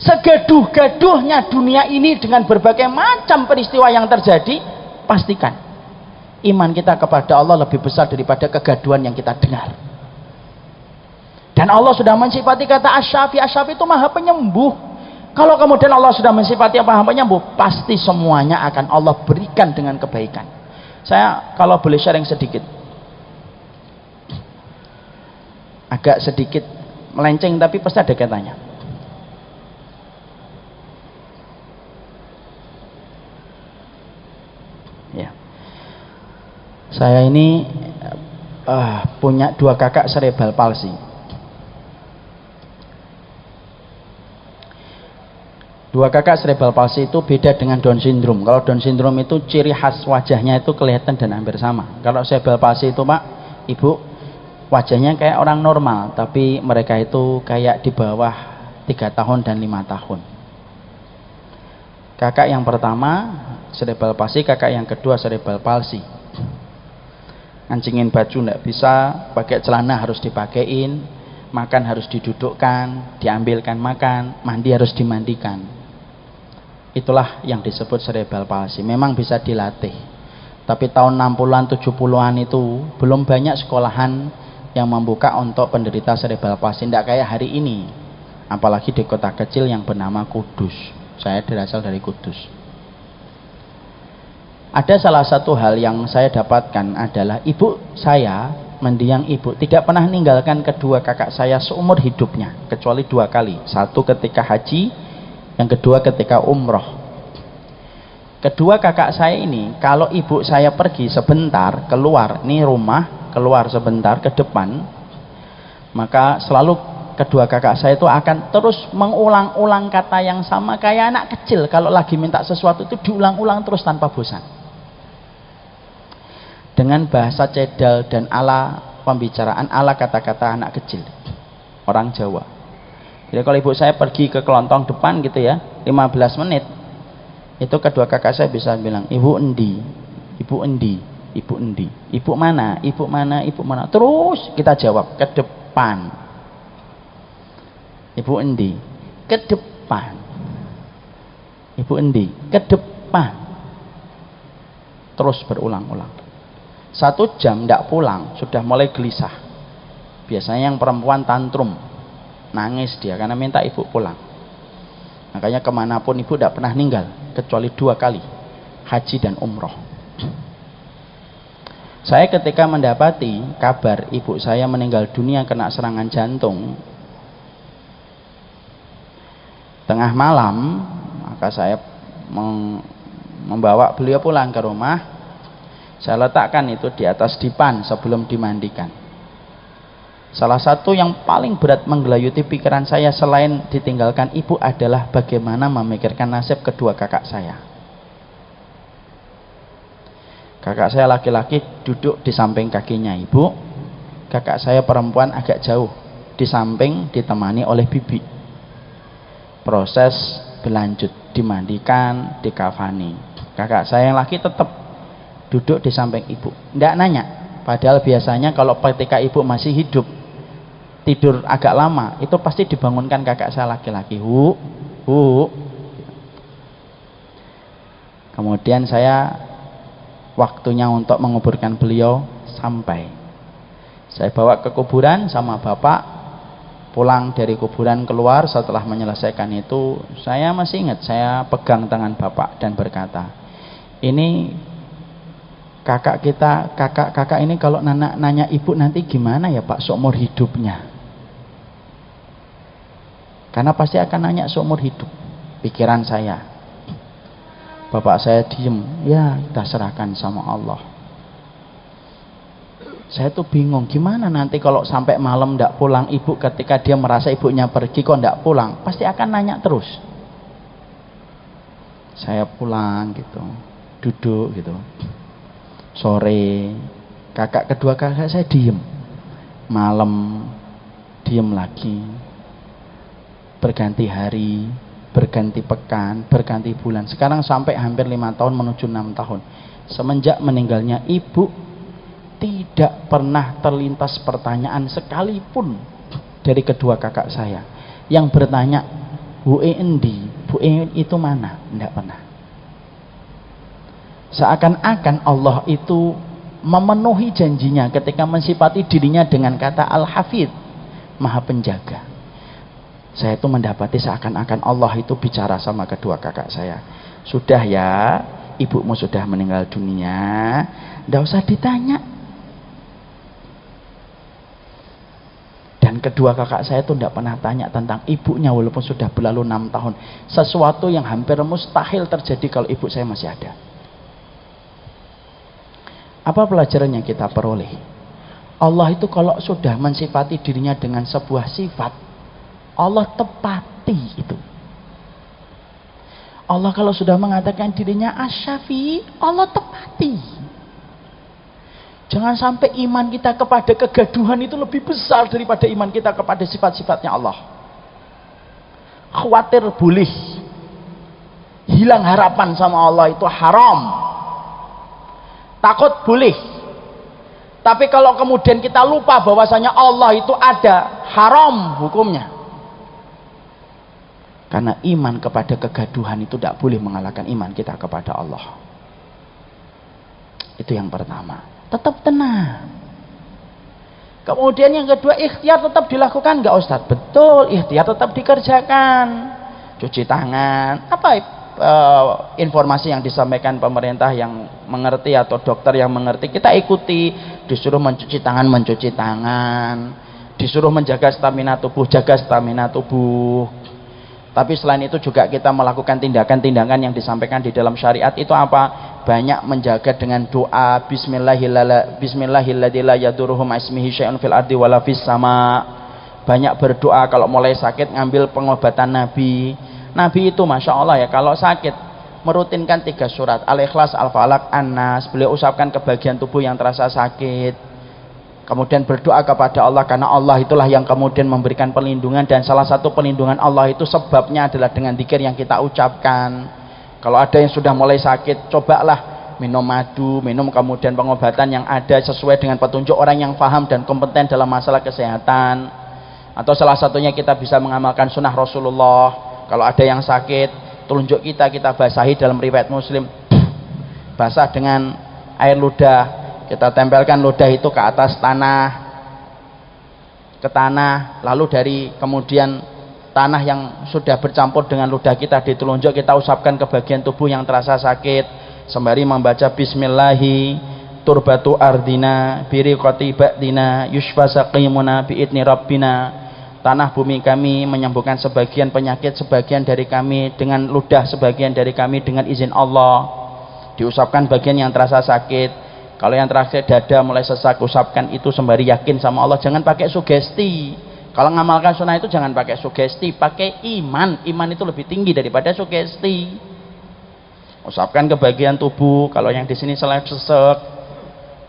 Segaduh-gaduhnya dunia ini dengan berbagai macam peristiwa yang terjadi, pastikan iman kita kepada Allah lebih besar daripada kegaduhan yang kita dengar. Dan Allah sudah mensifati kata Asy-Syafi. Asy-Syafi itu Maha Penyembuh. Kalau kemudian Allah sudah mensifati Maha Penyembuh, pasti semuanya akan Allah berikan dengan kebaikan. Saya kalau boleh sharing sedikit, agak sedikit melenceng tapi pasti ada kaitannya. Ya. Saya ini punya 2 kakak cerebral palsy. 2 kakak cerebral palsy itu beda dengan Down syndrome. Kalau Down syndrome itu ciri khas wajahnya itu kelihatan dan hampir sama. Kalau cerebral palsy itu Pak, Ibu, wajahnya kayak orang normal, tapi mereka itu kayak di bawah 3 tahun dan 5 tahun. Kakak yang pertama cerebral palsy, kakak yang kedua cerebral palsy. Ngancingin baju enggak bisa, pakai celana harus dipakein, makan harus didudukkan, diambilkan makan, mandi harus dimandikan. Itulah yang disebut cerebral palsy. Memang bisa dilatih. Tapi tahun 60-an, 70-an itu belum banyak sekolahan yang membuka untuk penderita cerebral palsy. Tidak kayak hari ini. Apalagi di kota kecil yang bernama Kudus. Saya berasal dari Kudus. Ada salah satu hal yang saya dapatkan adalah ibu saya, mendiang ibu, tidak pernah meninggalkan kedua kakak saya seumur hidupnya, kecuali 2 kali. Satu ketika haji, yang kedua ketika umroh. Kedua kakak saya ini, kalau ibu saya pergi sebentar keluar, ini rumah, keluar sebentar ke depan, maka selalu kedua kakak saya itu akan terus mengulang-ulang kata yang sama kayak anak kecil. Kalau lagi minta sesuatu itu diulang-ulang terus tanpa bosan. Dengan bahasa cedal dan ala pembicaraan, ala kata-kata anak kecil, orang Jawa. Jadi kalau ibu saya pergi ke kelontong depan gitu ya, 15 menit, itu kedua kakak saya bisa bilang, ibu endi, ibu endi, ibu endi, ibu mana, ibu mana, ibu mana. Terus kita jawab, ke depan. Ibu endi, ke depan. Ibu endi, ke depan. Terus berulang-ulang. 1 jam tidak pulang, sudah mulai gelisah. Biasanya yang perempuan tantrum, nangis dia karena minta ibu pulang. Makanya kemanapun ibu tidak pernah ninggal, kecuali 2 kali, haji dan umroh. Saya ketika mendapati kabar ibu saya meninggal dunia kena serangan jantung, tengah malam, maka saya membawa beliau pulang ke rumah. Saya letakkan itu di atas dipan sebelum dimandikan. Salah satu yang paling berat menggelayuti pikiran saya selain ditinggalkan ibu adalah bagaimana memikirkan nasib kedua kakak saya. Kakak saya laki-laki duduk di samping kakinya ibu, kakak saya perempuan agak jauh di samping ditemani oleh bibi. Proses berlanjut, dimandikan, dikafani. Kakak saya yang laki tetap duduk di samping ibu, tidak nanya. Padahal biasanya kalau ketika ibu masih hidup tidur agak lama, itu pasti dibangunkan kakak saya laki-laki. Hu. Kemudian saya waktunya untuk menguburkan beliau sampai. Saya bawa ke kuburan sama bapak, pulang dari kuburan keluar setelah menyelesaikan itu, saya masih ingat, saya pegang tangan bapak dan berkata, ini kakak ini kalau nanya ibu nanti gimana ya Pak seumur hidupnya, karena pasti akan nanya seumur hidup. Pikiran saya, bapak saya diem, ya kita serahkan sama Allah. Saya tuh bingung gimana nanti kalau sampai malam ndak pulang ibu, ketika dia merasa ibunya pergi kok ndak pulang, pasti akan nanya terus. Saya pulang gitu, duduk gitu, sore kedua kakak saya diem, malam diem lagi, berganti hari, berganti pekan, berganti bulan, sekarang sampai hampir 5 tahun menuju 6 tahun. Semenjak meninggalnya ibu, tidak pernah terlintas pertanyaan sekalipun dari kedua kakak saya yang bertanya, Bu Endi, Bu E itu mana? Tidak pernah. Seakan-akan Allah itu memenuhi janjinya ketika mensifati dirinya dengan kata Al-Hafidh, Maha Penjaga. Saya itu mendapati seakan-akan Allah itu bicara sama kedua kakak saya, sudah ya, ibumu sudah meninggal dunia, tidak usah ditanya. Dan kedua kakak saya itu tidak pernah tanya tentang ibunya walaupun sudah berlalu 6 tahun. Sesuatu yang hampir mustahil terjadi kalau ibu saya masih ada. Apa pelajaran yang kita peroleh? Allah itu kalau sudah mensifati dirinya dengan sebuah sifat, Allah tepati itu. Allah kalau sudah mengatakan dirinya Asy-Syafi', Allah tepati. Jangan sampai iman kita kepada kegaduhan itu lebih besar daripada iman kita kepada sifat-sifatnya Allah. Khawatir boleh, hilang harapan sama Allah itu haram. Takut boleh, tapi kalau kemudian kita lupa bahwasanya Allah itu ada, haram hukumnya. Karena iman kepada kegaduhan itu tidak boleh mengalahkan iman kita kepada Allah. Itu yang pertama. Tetap tenang. Kemudian yang kedua, ikhtiar tetap dilakukan nggak Ustadz? Betul, ikhtiar tetap dikerjakan. Cuci tangan, apa informasi yang disampaikan pemerintah yang mengerti atau dokter yang mengerti, kita ikuti. Disuruh mencuci tangan, disuruh menjaga stamina tubuh, jaga stamina tubuh. Tapi selain itu juga kita melakukan tindakan-tindakan yang disampaikan di dalam syariat itu apa? Banyak menjaga dengan doa Bismillahilladzi la yadurruhu ma'ismihi syai'un fil ardi wala fis sama. Banyak berdoa. Kalau mulai sakit ngambil pengobatan Nabi. Nabi itu Masya Allah ya, kalau sakit merutinkan 3 surat, Al-Ikhlas, Al-Falaq, An-Nas. Beliau usapkan ke bagian tubuh yang terasa sakit, kemudian berdoa kepada Allah, karena Allah itulah yang kemudian memberikan perlindungan, dan salah satu perlindungan Allah itu sebabnya adalah dengan zikir yang kita ucapkan. Kalau ada yang sudah mulai sakit, cobalah minum madu, minum kemudian pengobatan yang ada sesuai dengan petunjuk orang yang paham dan kompeten dalam masalah kesehatan. Atau salah satunya kita bisa mengamalkan sunnah Rasulullah. Kalau ada yang sakit, telunjuk kita basahi dalam riwayat Muslim, basah dengan air ludah. Kita tempelkan ludah itu ke atas tanah, ke tanah, lalu dari kemudian tanah yang sudah bercampur dengan ludah kita di telunjuk kita usapkan ke bagian tubuh yang terasa sakit, sembari membaca Bismillahi turbatu ardina biriqati ba'dina yushfa saqimuna bi'idni rabbina. Tanah bumi kami menyembuhkan sebagian penyakit sebagian dari kami, dengan ludah sebagian dari kami dengan izin Allah. Diusapkan bagian yang terasa sakit. Kalau yang terakhir dada mulai sesak, usapkan itu sembari yakin sama Allah. Jangan pakai sugesti. Kalau ngamalkan sunnah itu jangan pakai sugesti, pakai iman. Iman itu lebih tinggi daripada sugesti. Usapkan ke bagian tubuh. Kalau yang di sini sesek,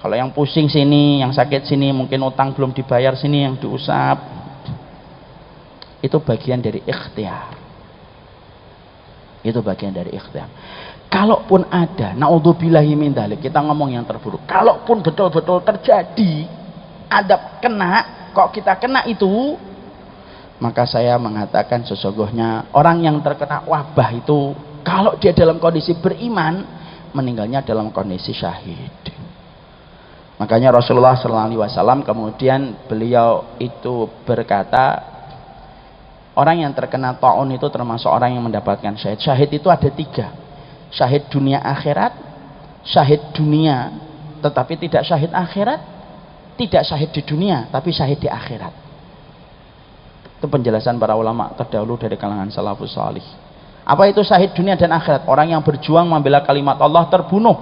kalau yang pusing sini, yang sakit sini, mungkin utang belum dibayar sini yang diusap. Itu bagian dari ikhtiar. Itu bagian dari ikhtiar. Kalaupun ada, naudzubillahi min dzalik, kita ngomong yang terburuk. Kalaupun betul-betul terjadi, ada kena, kok kita kena itu, maka saya mengatakan sesungguhnya orang yang terkena wabah itu, kalau dia dalam kondisi beriman, meninggalnya dalam kondisi syahid. Makanya Rasulullah SAW kemudian beliau itu berkata, orang yang terkena taun itu termasuk orang yang mendapatkan syahid. Syahid itu ada 3. Syahid dunia akhirat, syahid dunia tetapi tidak syahid akhirat, tidak syahid di dunia tapi syahid di akhirat. Itu penjelasan para ulama terdahulu dari kalangan salafus salih. Apa itu syahid dunia dan akhirat? Orang yang berjuang membela kalimat Allah terbunuh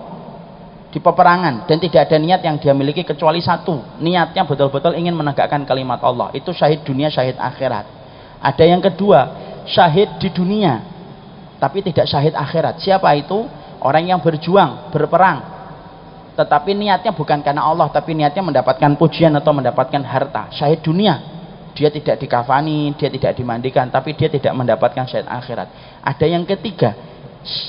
di peperangan dan tidak ada niat yang dia miliki kecuali satu, niatnya betul-betul ingin menegakkan kalimat Allah. Itu syahid dunia, syahid akhirat. Ada yang kedua, syahid di dunia tapi tidak syahid akhirat. Siapa itu? Orang yang berjuang, berperang, tetapi niatnya bukan karena Allah, tapi niatnya mendapatkan pujian atau mendapatkan harta. Syahid dunia, dia tidak dikafani, dia tidak dimandikan, tapi dia tidak mendapatkan syahid akhirat. Ada yang ketiga,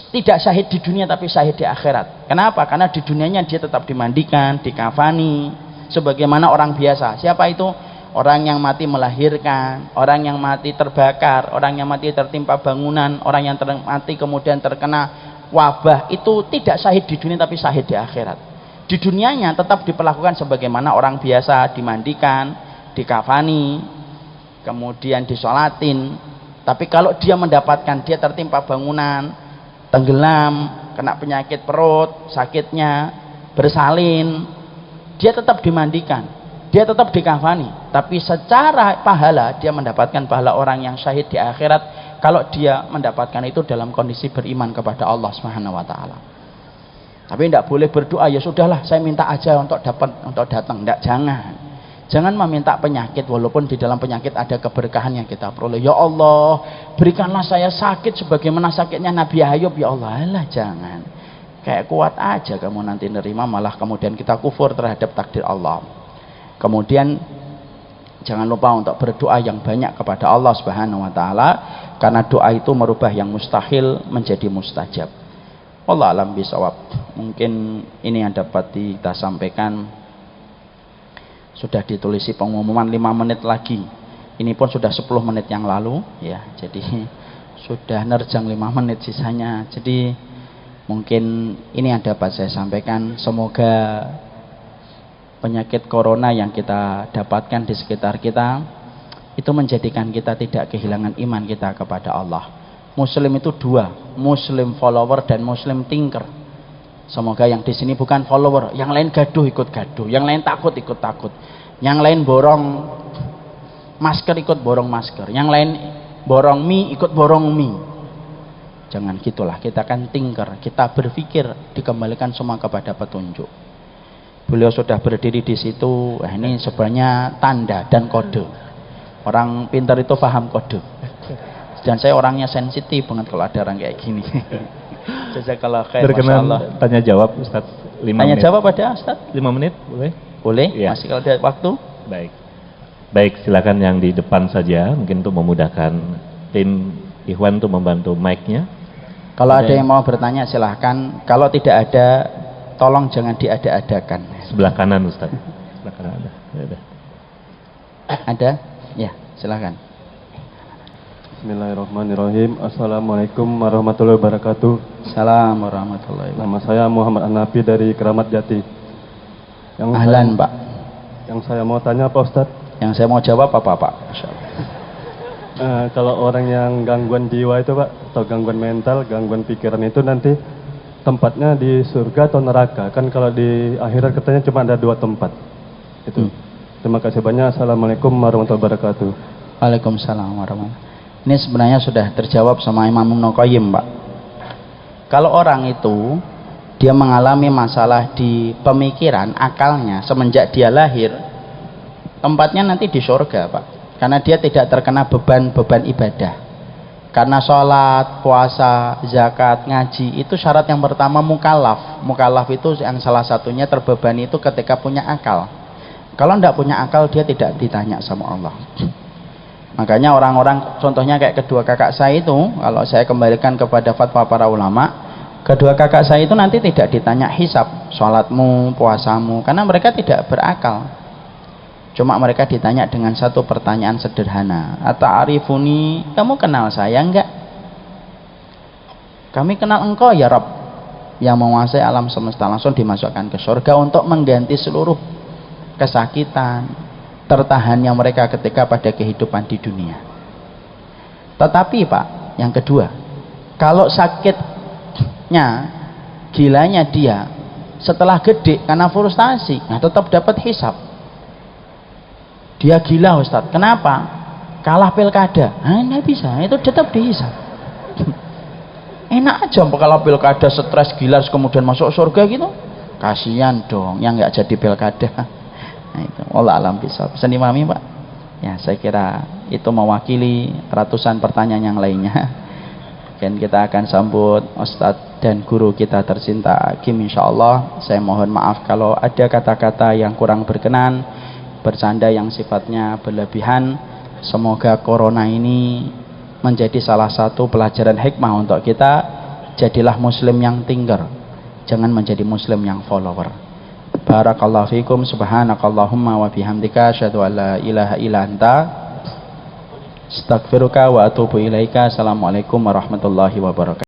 tidak syahid di dunia tapi syahid di akhirat. Kenapa? Karena di dunianya dia tetap dimandikan, dikafani sebagaimana orang biasa. Siapa itu? Orang yang mati melahirkan, orang yang mati terbakar, orang yang mati tertimpa bangunan, orang yang mati kemudian terkena wabah. Itu tidak syahid di dunia tapi syahid di akhirat. Di dunianya tetap diperlakukan sebagaimana orang biasa, dimandikan, dikafani, kemudian disolatin. Tapi kalau dia mendapatkan, dia tertimpa bangunan, tenggelam, kena penyakit perut, sakitnya, bersalin, dia tetap dimandikan, dia tetap dikafani, tapi secara pahala dia mendapatkan pahala orang yang syahid di akhirat kalau dia mendapatkan itu dalam kondisi beriman kepada Allah Subhanahu wa taala. Tapi tidak boleh berdoa, ya sudahlah saya minta aja untuk datang. Tidak, jangan meminta penyakit walaupun di dalam penyakit ada keberkahan yang kita peroleh. Ya Allah, berikanlah saya sakit sebagaimana sakitnya Nabi Ayub. Ya Allah, alah jangan. Kayak kuat aja kamu nanti nerima, malah kemudian kita kufur terhadap takdir Allah. Kemudian jangan lupa untuk berdoa yang banyak kepada Allah Subhanahu wa taala, karena doa itu merubah yang mustahil menjadi mustajab. Wallahu a'lam bishawab. Mungkin ini yang dapat kita sampaikan. Sudah ditulisi pengumuman 5 menit lagi. Ini pun sudah 10 menit yang lalu ya. Jadi sudah nerjang 5 menit sisanya. Jadi mungkin ini yang dapat saya sampaikan. Semoga penyakit corona yang kita dapatkan di sekitar kita itu menjadikan kita tidak kehilangan iman kita kepada Allah. Muslim itu dua, Muslim follower dan Muslim thinker. Semoga yang di sini bukan follower, yang lain gaduh ikut gaduh, yang lain takut ikut takut, yang lain borong masker ikut borong masker, yang lain borong mie ikut borong mie. Jangan gitulah, kita kan thinker, kita berpikir, dikembalikan semua kepada petunjuk. Beliau sudah berdiri di situ. Ini sebenarnya tanda dan kode. Orang pintar itu paham kode. Dan saya orangnya sensitif banget kalau ada orang kayak gini. Jazakallah khair. Berkenan tanya jawab Ustaz 5 tanya menit. Jawab ada Ustaz? 5 menit boleh? Boleh? Ya. Masih kalau ada waktu? Baik, silakan yang di depan saja, mungkin untuk memudahkan tim Ikhwan untuk membantu mic-nya. Kalau ada yang mau bertanya silahkan. Kalau tidak ada, tolong jangan diada-adakan. Sebelah kanan Ustaz. Sebelah kanan ada. Ada? Ya, silahkan. Bismillahirrahmanirrahim. Assalamualaikum warahmatullahi wabarakatuh. Assalamualaikum warahmatullahi wabarakatuh. Nama saya Muhammad Hanafi dari Keramat Jati. Ahlan Pak. Yang saya mau tanya Pak Ustadz, Yang saya mau jawab apa Pak? kalau orang yang gangguan jiwa itu Pak, atau gangguan mental, gangguan pikiran itu nanti tempatnya di surga atau neraka? Kan kalau di akhirat katanya cuma ada 2 tempat. Itu. Terima kasih banyak. Assalamualaikum warahmatullahi wabarakatuh. Waalaikumsalam warahmatullahi wabarakatuh. Ini sebenarnya sudah terjawab sama Imam Ibnu Qayyim, Pak. Kalau orang itu dia mengalami masalah di pemikiran, akalnya semenjak dia lahir, tempatnya nanti di surga, Pak. Karena dia tidak terkena beban-beban ibadah. Karena sholat, puasa, zakat, ngaji itu syarat yang pertama mukallaf. Mukallaf itu yang salah satunya terbebani itu ketika punya akal. Kalau tidak punya akal dia tidak ditanya sama Allah. Makanya orang-orang contohnya kayak kedua kakak saya itu, kalau saya kembalikan kepada fatwa para ulama, kedua kakak saya itu nanti tidak ditanya hisab, sholatmu, puasamu, karena mereka tidak berakal. Cuma mereka ditanya dengan satu pertanyaan sederhana, ata'arifuni, kamu kenal saya enggak? Kami kenal engkau ya Rabb, yang menguasai alam semesta. Langsung dimasukkan ke surga untuk mengganti seluruh kesakitan, tertahannya mereka ketika pada kehidupan di dunia. Tetapi Pak, yang kedua, kalau sakitnya, gilanya dia setelah gede karena frustasi, nah tetap dapat hisab. Dia gila Ustadz, kenapa? Kalah pilkada, nah nggak bisa, itu tetap dihisab. Enak aja kalau pilkada stres gila kemudian masuk surga gitu, kasihan dong yang nggak jadi pilkada. Nah itu Allah alam bisa mami Pak ya, saya kira itu mewakili ratusan pertanyaan yang lainnya. Dan kita akan sambut Ustadz dan guru kita tercinta Kim, insyaallah. Saya mohon maaf kalau ada kata-kata yang kurang berkenan, bercanda yang sifatnya berlebihan. Semoga corona ini menjadi salah satu pelajaran hikmah untuk kita. Jadilah muslim yang tingger, jangan menjadi muslim yang follower. Barakallahu fikum, subhanakallahumma wa bihamdika, asyhadu an la ilaha illa anta, astaghfiruka wa atubu ilaika. Assalamualaikum warahmatullahi wabarakatuh.